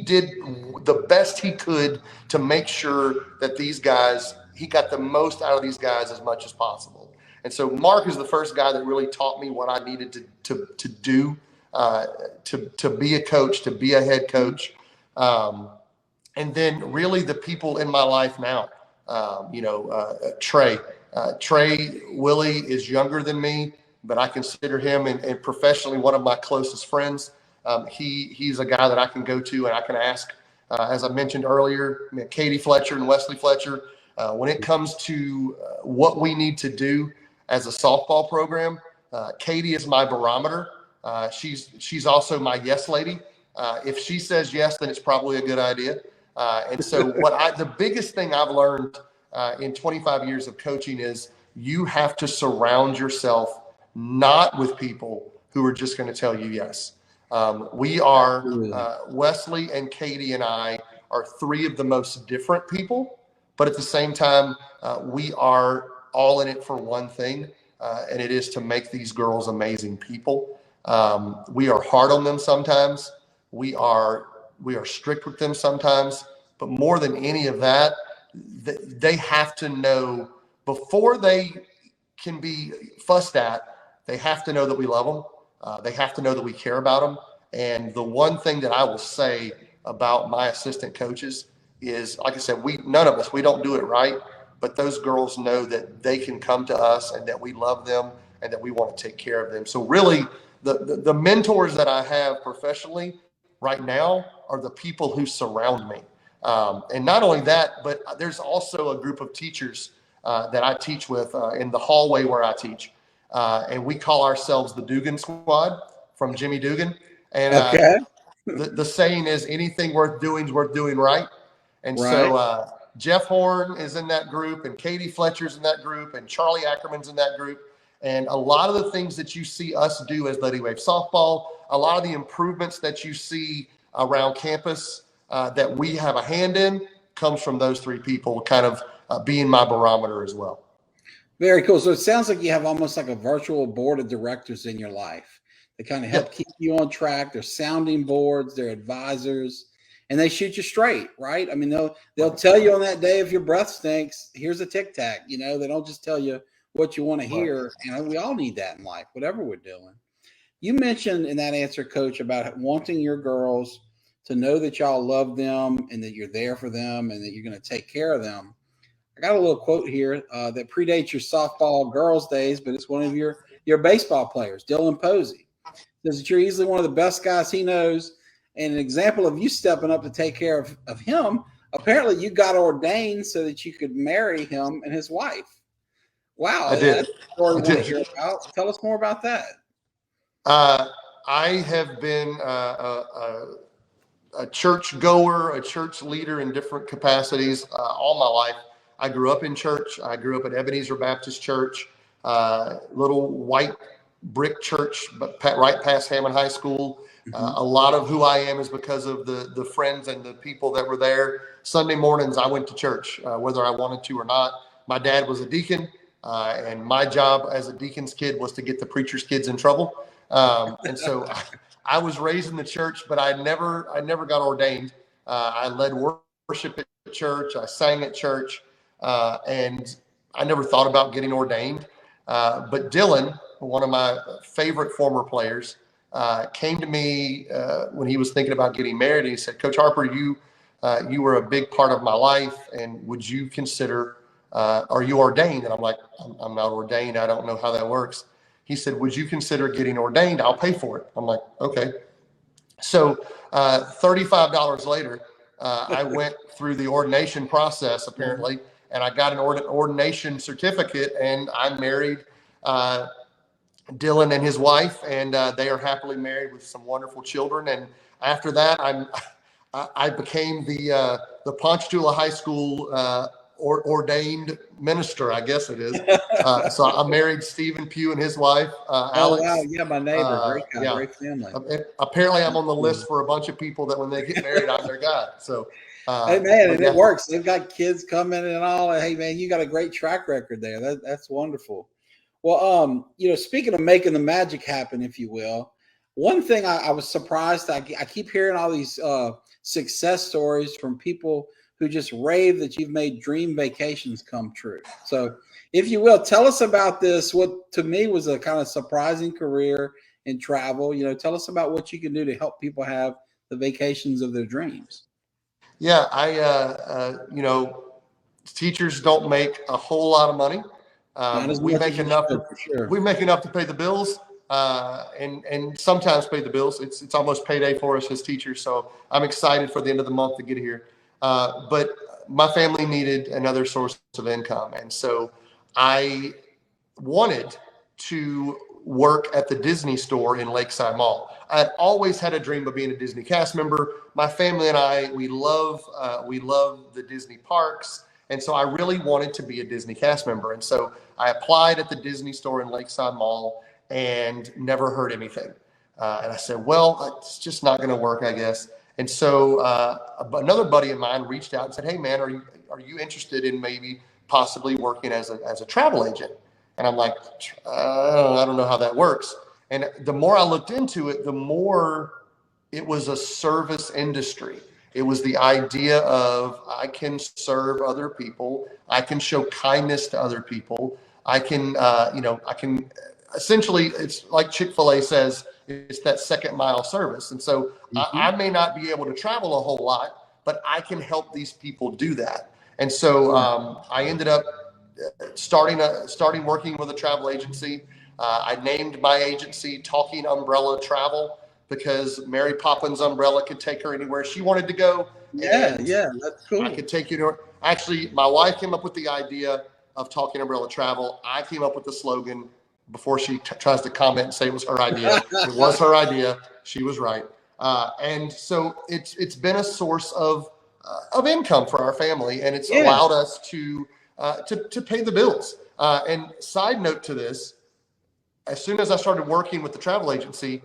did the best he could to make sure that he got the most out of these guys as much as possible. And so Mark is the first guy that really taught me what I needed to do to be a coach, to be a head coach. And then really the people in my life now, Trey. Trey Willie is younger than me, but I consider him and professionally one of my closest friends. He's a guy that I can go to and I can ask, as I mentioned earlier, Katie Fletcher and Wesley Fletcher, when it comes to what we need to do as a softball program. Katie is my barometer. She's also my yes lady. If she says yes, then it's probably a good idea. And so the biggest thing I've learned in 25 years of coaching is you have to surround yourself not with people who are just going to tell you yes. We are, Wesley and Katie and I are three of the most different people, but at the same time, we are all in it for one thing, and it is to make these girls amazing people. We are hard on them sometimes. We are strict with them sometimes, but more than any of that, they have to know before they can be fussed at. They have to know that we love them. They have to know that we care about them. And the one thing that I will say about my assistant coaches is, like I said, none of us, we don't do it right, but those girls know that they can come to us and that we love them and that we want to take care of them. So really the mentors that I have professionally right now are the people who surround me. And not only that, but there's also a group of teachers that I teach with in the hallway where I teach. And we call ourselves the Dugan Squad. from Jimmy Dugan. And Okay. the saying is, anything worth doing is worth doing right. And Right. so Jeff Horn is in that group, and Katie Fletcher's in that group, and Charlie Ackerman's in that group. And a lot of the things that you see us do as Lady Wave Softball, a lot of the improvements that you see around campus that we have a hand in comes from those three people kind of being my barometer as well. Very cool. So it sounds like you have almost like a virtual board of directors in your life. They kind of help keep you on track. They're sounding boards, they're advisors, and they shoot you straight, right? I mean, they'll tell you on that day if your breath stinks, here's a tic tac. You know, they don't just tell you what you want to hear. And we all need that in life, whatever we're doing. You mentioned in that answer, Coach, about wanting your girls to know that y'all love them and that you're there for them and that you're going to take care of them. I got a little quote here that predates your softball girls days, but it's one of your baseball players, Dylan Posey. Says that you're easily one of the best guys he knows. And an example of you stepping up to take care of him, apparently you got ordained so that you could marry him and his wife. Wow. I did. That's a story we want to hear about. Tell us more about that. I have been a church goer, a church leader in different capacities all my life. I grew up in church. I grew up at Ebenezer Baptist Church, little white brick church, but right past Hammond High School. A lot of who I am is because of the friends and the people that were there. Sunday mornings, I went to church, whether I wanted to or not. My dad was a deacon, and my job as a deacon's kid was to get the preacher's kids in trouble. And so I was raised in the church, but I never got ordained. I led worship at church. I sang at church, and I never thought about getting ordained. But Dylan, one of my favorite former players, came to me when he was thinking about getting married. And he said, "Coach Harper, you were a big part of my life, and would you consider, are you ordained?" And I'm like, I'm not ordained. I don't know how that works. He said, "Would you consider getting ordained? I'll pay for it." I'm like, okay. So $35 later, I went through the ordination process, apparently, and I got an ordination certificate, and I married Dylan and his wife, and they are happily married with some wonderful children. And after that, I became the Ponchatoula High School ordained minister, I guess it is. So I married Stephen Pugh and his wife, Alex. Oh, wow. Yeah, my neighbor. Great guy, great family. Apparently, I'm on the list for a bunch of people that when they get married, I'm their guy. So, hey, man, and it works. They've got kids coming and all. Hey, man, you got a great track record there. That's wonderful. Well, speaking of making the magic happen, if you will, one thing I was surprised. I keep hearing all these success stories from people who just rave that you've made dream vacations come true. So, if you will, tell us about this. What to me was a kind of surprising career in travel. Tell us about what you can do to help people have the vacations of their dreams. Yeah, teachers don't make a whole lot of money. We make enough. We make enough to pay the bills, and sometimes pay the bills. It's almost payday for us as teachers. So I'm excited for the end of the month to get here. But my family needed another source of income, and so I wanted to work at the Disney store in Lakeside Mall. I had always had a dream of being a Disney cast member. My family and I, we love the Disney parks. And so I really wanted to be a Disney cast member. And so I applied at the Disney store in Lakeside Mall and never heard anything. And I said, well, it's just not going to work, I guess. And so another buddy of mine reached out and said, "Hey, man, are you interested in maybe possibly working as a travel agent?" And I'm like, I don't know how that works. And the more I looked into it, the more it was a service industry. It was the idea of I can serve other people. I can show kindness to other people. I can essentially, it's like Chick-fil-A says, it's that second mile service. And so I may not be able to travel a whole lot, but I can help these people do that. And so I ended up starting working with a travel agency. I named my agency Talking Umbrella Travel, because Mary Poppins' umbrella could take her anywhere she wanted to go. Yeah, that's cool. I could take you to. Actually, my wife came up with the idea of Talking Umbrella Travel. I came up with the slogan, before she tries to comment and say it was her idea. It was her idea. She was right. And so it's been a source of income for our family, and it's allowed us to pay the bills. And side note to this, as soon as I started working with the travel agency,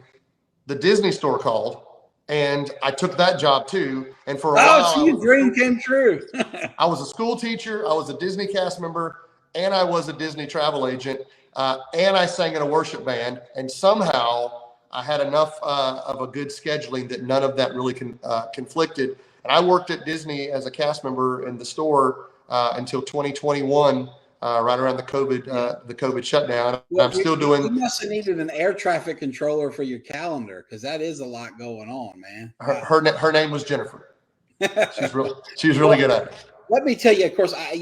the Disney store called, and I took that job too. And for a while, so your dream came true. I was a school teacher, I was a Disney cast member, and I was a Disney travel agent, and I sang in a worship band. And somehow I had enough of a good scheduling that none of that really conflicted. And I worked at Disney as a cast member in the store until 2021. Right around the COVID shutdown. Well, I'm still doing. You must have needed an air traffic controller for your calendar, because that is a lot going on, man. Her name was Jennifer. She was really good at it. Let me tell you, of course, I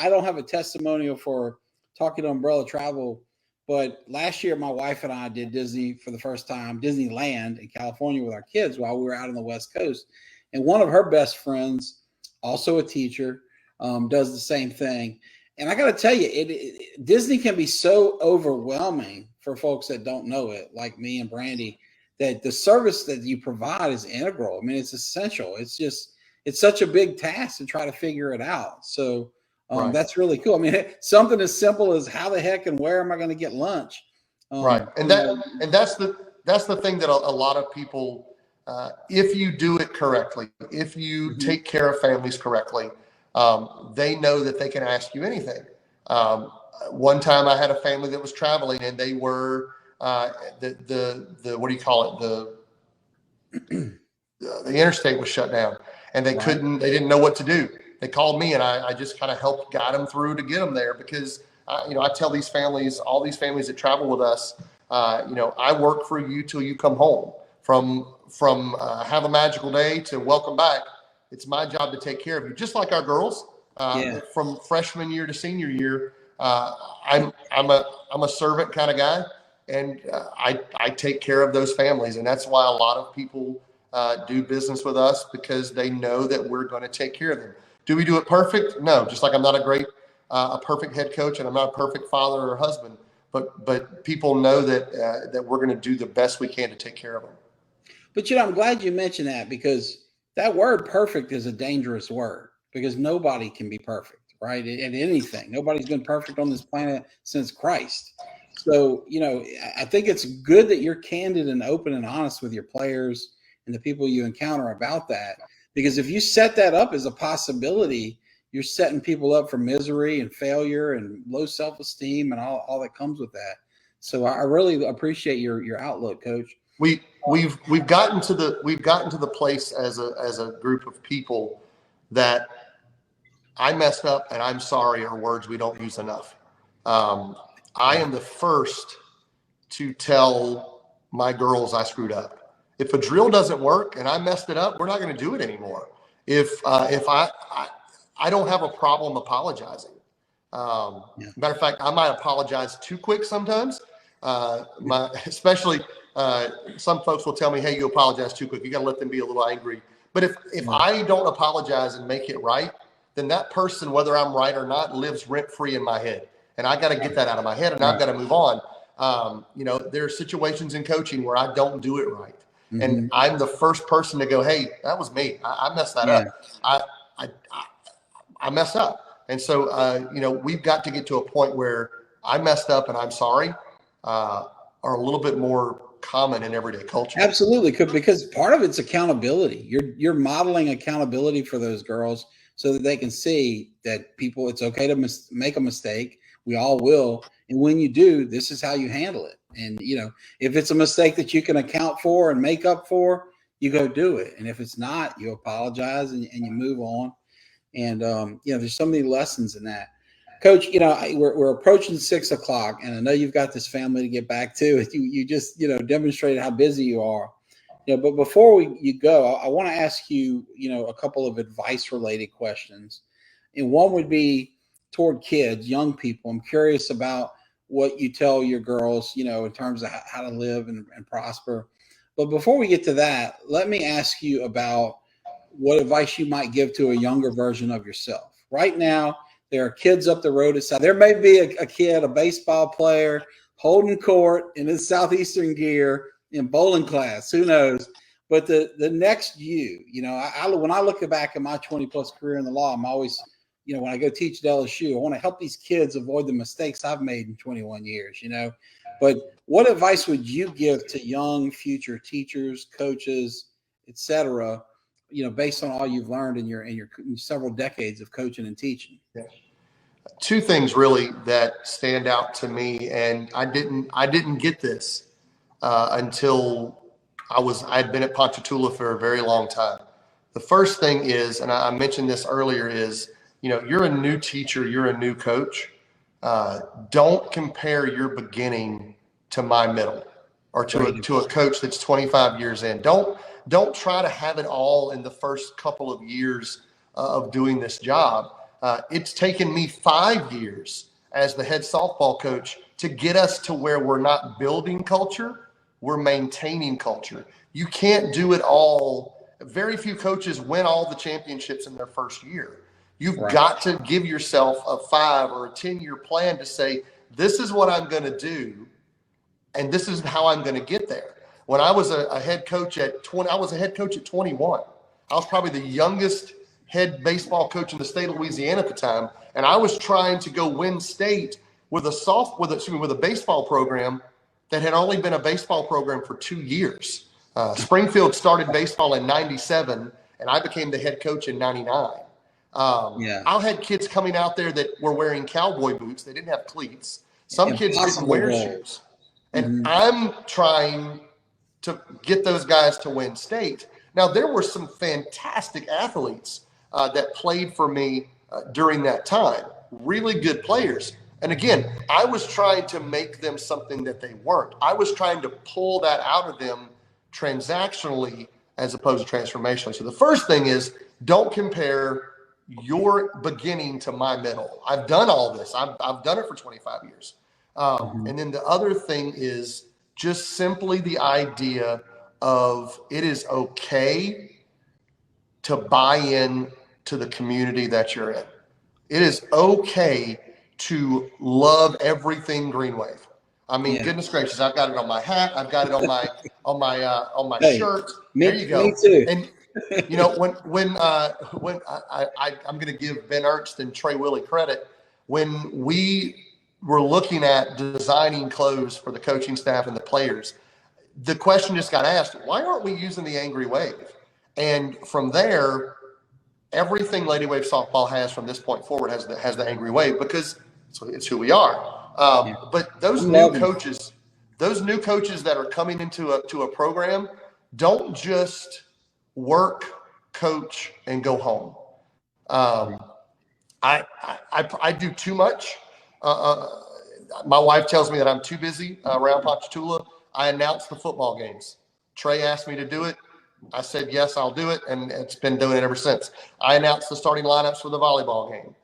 don't have a testimonial for talking to Umbrella Travel, but last year my wife and I did Disney for the first time, Disneyland in California with our kids while we were out on the West Coast, and one of her best friends, also a teacher, does the same thing. And I got to tell you, Disney can be so overwhelming for folks that don't know it, like me and Brandy, that the service that you provide is integral. I mean, it's essential. It's such a big task to try to figure it out. So Right. That's really cool. I mean, something as simple as how the heck and where am I going to get lunch? Right. And that's the thing that a lot of people, if you do it correctly, if you take care of families correctly, they know that they can ask you anything. One time I had a family that was traveling, and they were the what do you call it? The interstate was shut down, and they didn't know what to do. They called me, and I just kind of helped guide them through to get them there, because I tell these families, all these families that travel with us, I work for you till you come home. From have a magical day to welcome back. It's my job to take care of you, just like our girls. From freshman year to senior year, I'm a servant kind of guy, and I take care of those families, and that's why a lot of people do business with us, because they know that we're going to take care of them. Do we do it perfect? No. Just like I'm not a perfect head coach, and I'm not a perfect father or husband, but people know that we're going to do the best we can to take care of them. But I'm glad you mentioned that, because that word perfect is a dangerous word, because nobody can be perfect, right? At anything. Nobody's been perfect on this planet since Christ. So, I think it's good that you're candid and open and honest with your players and the people you encounter about that, because if you set that up as a possibility, you're setting people up for misery and failure and low self-esteem and all that comes with that. So I really appreciate your outlook, Coach. We've gotten to the place as a group of people that I messed up and I'm sorry are words we don't use enough. I am the first to tell my girls I screwed up. If a drill doesn't work and I messed it up, we're not going to do it anymore. If I don't have a problem apologizing. Matter of fact, I might apologize too quick sometimes. Especially some folks will tell me, "Hey, you apologize too quick. You got to let them be a little angry." But if I don't apologize and make it right, then that person, whether I'm right or not, lives rent free in my head, and I got to get that out of my head, and I've got to move on. There are situations in coaching where I don't do it right. Mm-hmm. And I'm the first person to go, "Hey, that was me. I messed that up. I messed up." And so, we've got to get to a point where I messed up and I'm sorry are a little bit more common in everyday culture. Absolutely, because part of it's accountability. You're modeling accountability for those girls so that they can see that it's okay to make a mistake. We all will. And when you do, this is how you handle it. And, if it's a mistake that you can account for and make up for, you go do it. And if it's not, you apologize and you move on. And, there's so many lessons in that. Coach, we're approaching 6 o'clock, and I know you've got this family to get back to. You just, demonstrated how busy you are. But before you go, I want to ask you, a couple of advice-related questions. And one would be toward kids, young people. I'm curious about what you tell your girls, in terms of how to live and prosper. But before we get to that, let me ask you about what advice you might give to a younger version of yourself. Right now, there are kids up the road. There may be a kid, a baseball player, holding court in his Southeastern gear in bowling class. Who knows? But the next when I look back at my 20+ career in the law, I'm always, when I go teach at LSU, I want to help these kids avoid the mistakes I've made in 21 years, But what advice would you give to young future teachers, coaches, et cetera, based on all you've learned in your several decades of coaching and teaching? Yeah. Two things really that stand out to me, and I didn't get this until I'd been at Ponchatoula for a very long time. The first thing is, and I mentioned this earlier, is you're a new teacher, you're a new coach. Don't compare your beginning to my middle, or to a coach that's 25 years in. Don't try to have it all in the first couple of years of doing this job. It's taken me 5 years as the head softball coach to get us to where we're not building culture, we're maintaining culture. You can't do it all. Very few coaches win all the championships in their first year. You've got to give yourself a 5 or a 10-year plan to say, this is what I'm going to do, and this is how I'm going to get there. When I was a head coach at 20, I was a head coach at 21. I was probably the youngest head baseball coach in the state of Louisiana at the time, and I was trying to go win state with a baseball program that had only been a baseball program for 2 years. Springfield started baseball in '97, and I became the head coach in '99. I had kids coming out there that were wearing cowboy boots. They didn't have cleats. Some kids didn't wear shoes. And I'm trying to get those guys to win state. Now, there were some fantastic athletes that played for me during that time, really good players. And again, I was trying to make them something that they weren't. I was trying to pull that out of them transactionally as opposed to transformationally. So the first thing is, don't compare your beginning to my middle. I've done all this. I've done it for 25 years. And then the other thing is just simply the idea of it is okay to buy in to the community that you're in. It is okay to love everything Green Wave. I mean, goodness gracious, I've got it on my hat. I've got it on my shirt. There you go. Me too. And when I'm going to give Ben Ernst and Trey Willie credit, when we were looking at designing clothes for the coaching staff and the players, the question just got asked, why aren't we using the Angry Wave? And from there, everything Lady Wave softball has from this point forward has the Angry Wave, because it's who we are. But those new coaches that are coming into a program, don't just work, coach, and go home. I do too much. My wife tells me that I'm too busy around Ponchatoula. I announce the football games. Trey asked me to do it. I said, yes, I'll do it. And it's been doing it ever since. I announced the starting lineups for the volleyball game.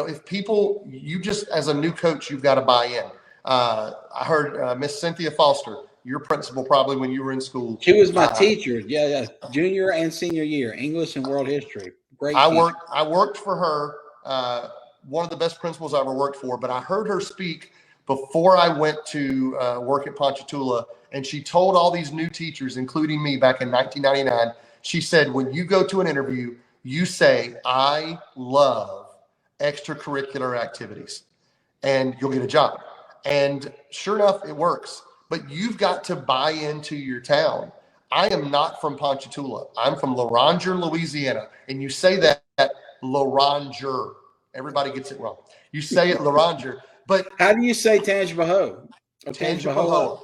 If people, you just, as a new coach, you've got to buy in. I heard Miss Cynthia Foster, your principal probably when you were in school. She was my teacher. Yeah. Junior and senior year, English and world history. Great. I worked for her. One of the best principals I ever worked for, but I heard her speak before I went to work at Ponchatoula, and she told all these new teachers, including me back in 1999, she said, when you go to an interview, you say, I love extracurricular activities, and you'll get a job. And sure enough, it works. But you've got to buy into your town. I am not from Ponchatoula. I'm from Loranger, Louisiana. And you say that Loranger. Everybody gets it wrong. You say it Loranger. But how do you say Tangipahoa? Tangipahoa.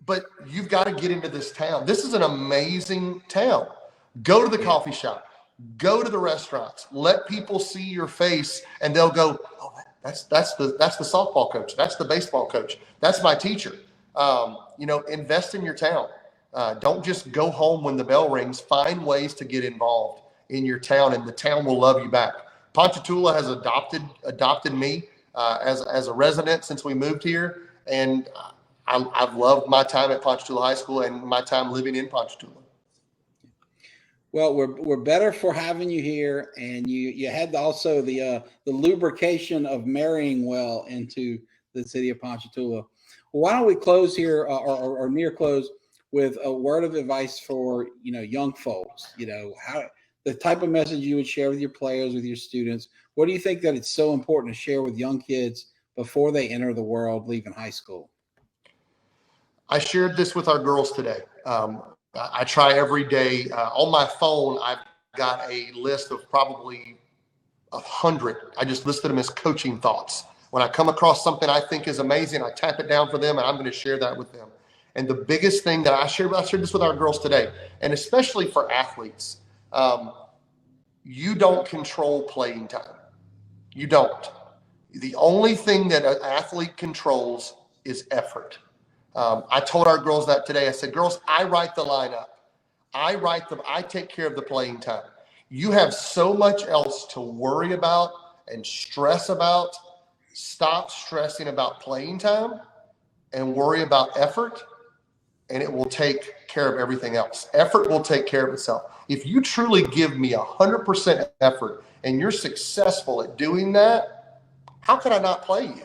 But you've got to get into this town. This is an amazing town. Go to the coffee shop. Go to the restaurants. Let people see your face, and they'll go, oh, that's the softball coach. That's the baseball coach. That's my teacher. Invest in your town. Don't just go home when the bell rings. Find ways to get involved in your town, and the town will love you back. Ponchatoula has adopted me as a resident since we moved here, and I've loved my time at Ponchatoula High School and my time living in Ponchatoula. Well, we're better for having you here, and you had also the lubrication of marrying well into the city of Ponchatoula. Well, why don't we close here or near close with a word of advice for young folks? How the type of message you would share with your players, with your students. What do you think that it's so important to share with young kids before they enter the world, leaving high school? I shared this with our girls today. I try every day on my phone. I've got a list of probably 100. I just listed them as coaching thoughts. When I come across something I think is amazing, I tap it down for them, and I'm going to share that with them. And the biggest thing that I shared this with our girls today, and especially for athletes, you don't control playing time. You don't. The only thing that an athlete controls is effort. I told our girls that today. I said, girls, I write the lineup. I take care of the playing time. You have so much else to worry about and stress about. Stop stressing about playing time and worry about effort, and it will take care of everything else. Effort will take care of itself. If you truly give me 100% effort and you're successful at doing that, how could I not play you?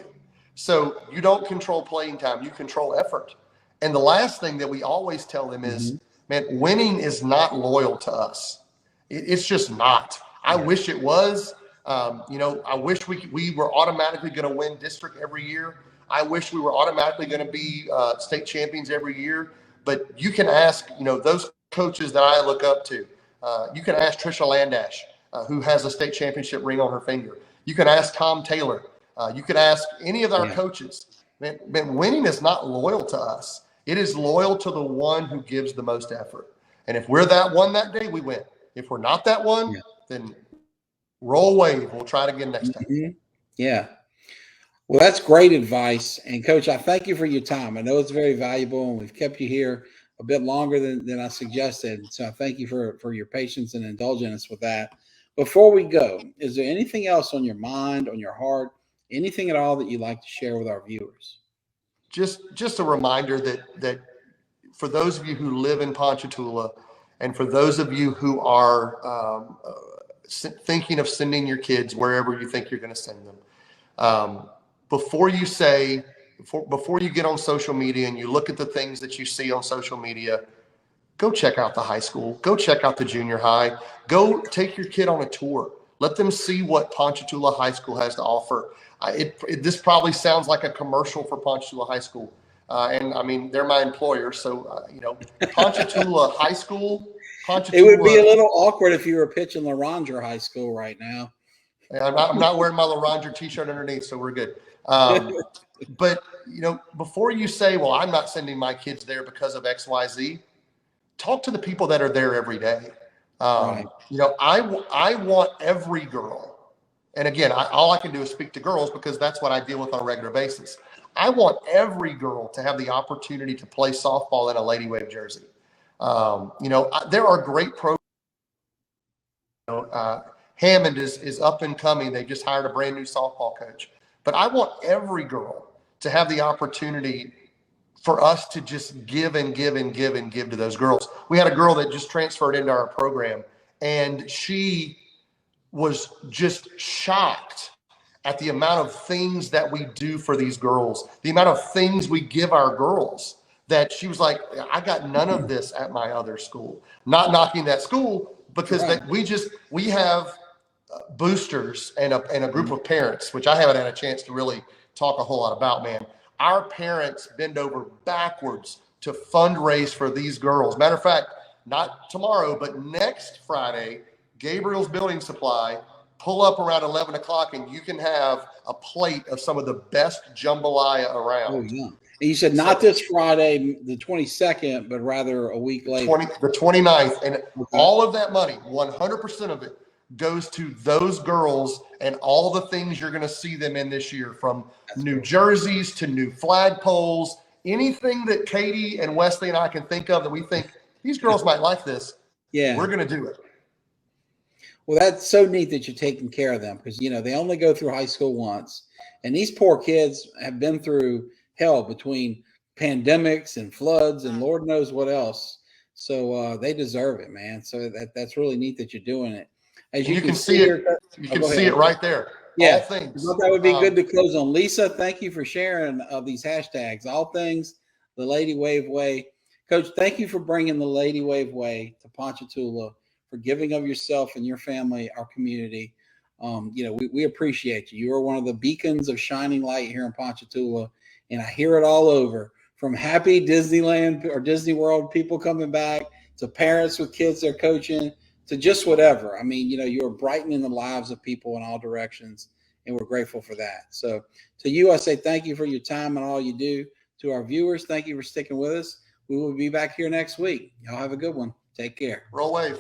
So you don't control playing time, you control effort. And the last thing that we always tell them is, man, winning is not loyal to us. It's just not. I wish it was. I wish we were automatically going to win district every year. I wish we were automatically going to be state champions every year. But you can ask, those coaches that I look up to. You can ask Trisha Landash, who has a state championship ring on her finger. You can ask Tom Taylor. You could ask any of our coaches. Man, winning is not loyal to us. It is loyal to the one who gives the most effort. And if we're that one that day, we win. If we're not that one, then roll wave. We'll try it again next time. Yeah. Well, that's great advice. And Coach, I thank you for your time. I know it's very valuable, and we've kept you here a bit longer than I suggested. So I thank you for your patience and indulging us with that. Before we go, is there anything else on your mind, on your heart, anything at all that you'd like to share with our viewers? Just a reminder that for those of you who live in Ponchatoula, and for those of you who are thinking of sending your kids wherever you think you're going to send them, before you get on social media and you look at the things that you see on social media, go check out the high school, go check out the junior high, go take your kid on a tour. Let them see what Ponchatoula High School has to offer. This probably sounds like a commercial for Ponchatoula High School. And I mean, they're my employer. So, Ponchatoula High School, It would be a little awkward if you were pitching LaRondre High School right now. I'm not wearing my LaRondre t-shirt underneath, so we're good. But, before you say, well, I'm not sending my kids there because of X, Y, Z, talk to the people that are there every day. I want every girl. And again, all I can do is speak to girls because that's what I deal with on a regular basis. I want every girl to have the opportunity to play softball in a Lady Wave jersey. There are great programs. Hammond is up and coming. They just hired a brand new softball coach. But I want every girl to have the opportunity for us to just give and give and give and give to those girls. We had a girl that just transferred into our program, and she was just shocked at the amount of things that we do for these girls, the amount of things we give our girls, that she was like, I got none of this at my other school. Not knocking that school, because we have boosters and a group of parents, which I haven't had a chance to really talk a whole lot about, man. Our parents bend over backwards to fundraise for these girls. Matter of fact, not tomorrow, but next Friday, Gabriel's Building Supply, pull up around 11 o'clock and you can have a plate of some of the best jambalaya around. Oh, yeah. And you said not this Friday, the 22nd, but rather a week later. The 29th. And all of that money, 100% of it, goes to those girls and all the things you're going to see them in this year, from new jerseys to new flagpoles, anything that Katie and Wesley and I can think of that we think these girls might like this. Yeah, we're going to do it. Well, that's so neat that you're taking care of them, because, they only go through high school once. And these poor kids have been through hell between pandemics and floods and Lord knows what else. So they deserve it, man. So that's really neat that you're doing it. As you can see it. You can see it right there. Yeah, all things. I thought that would be good to close on. Lisa, thank you for sharing these hashtags. All things the Lady Wave Way. Coach, thank you for bringing the Lady Wave Way to Ponchatoula, for giving of yourself and your family, our community. We appreciate you. You are one of the beacons of shining light here in Ponchatoula, and I hear it all over, from happy Disneyland or Disney World people coming back to parents with kids they're coaching to just whatever. I mean, you're brightening the lives of people in all directions, and we're grateful for that. So to you, I say thank you for your time and all you do. To our viewers, thank you for sticking with us. We will be back here next week. Y'all have a good one. Take care. Roll Wave.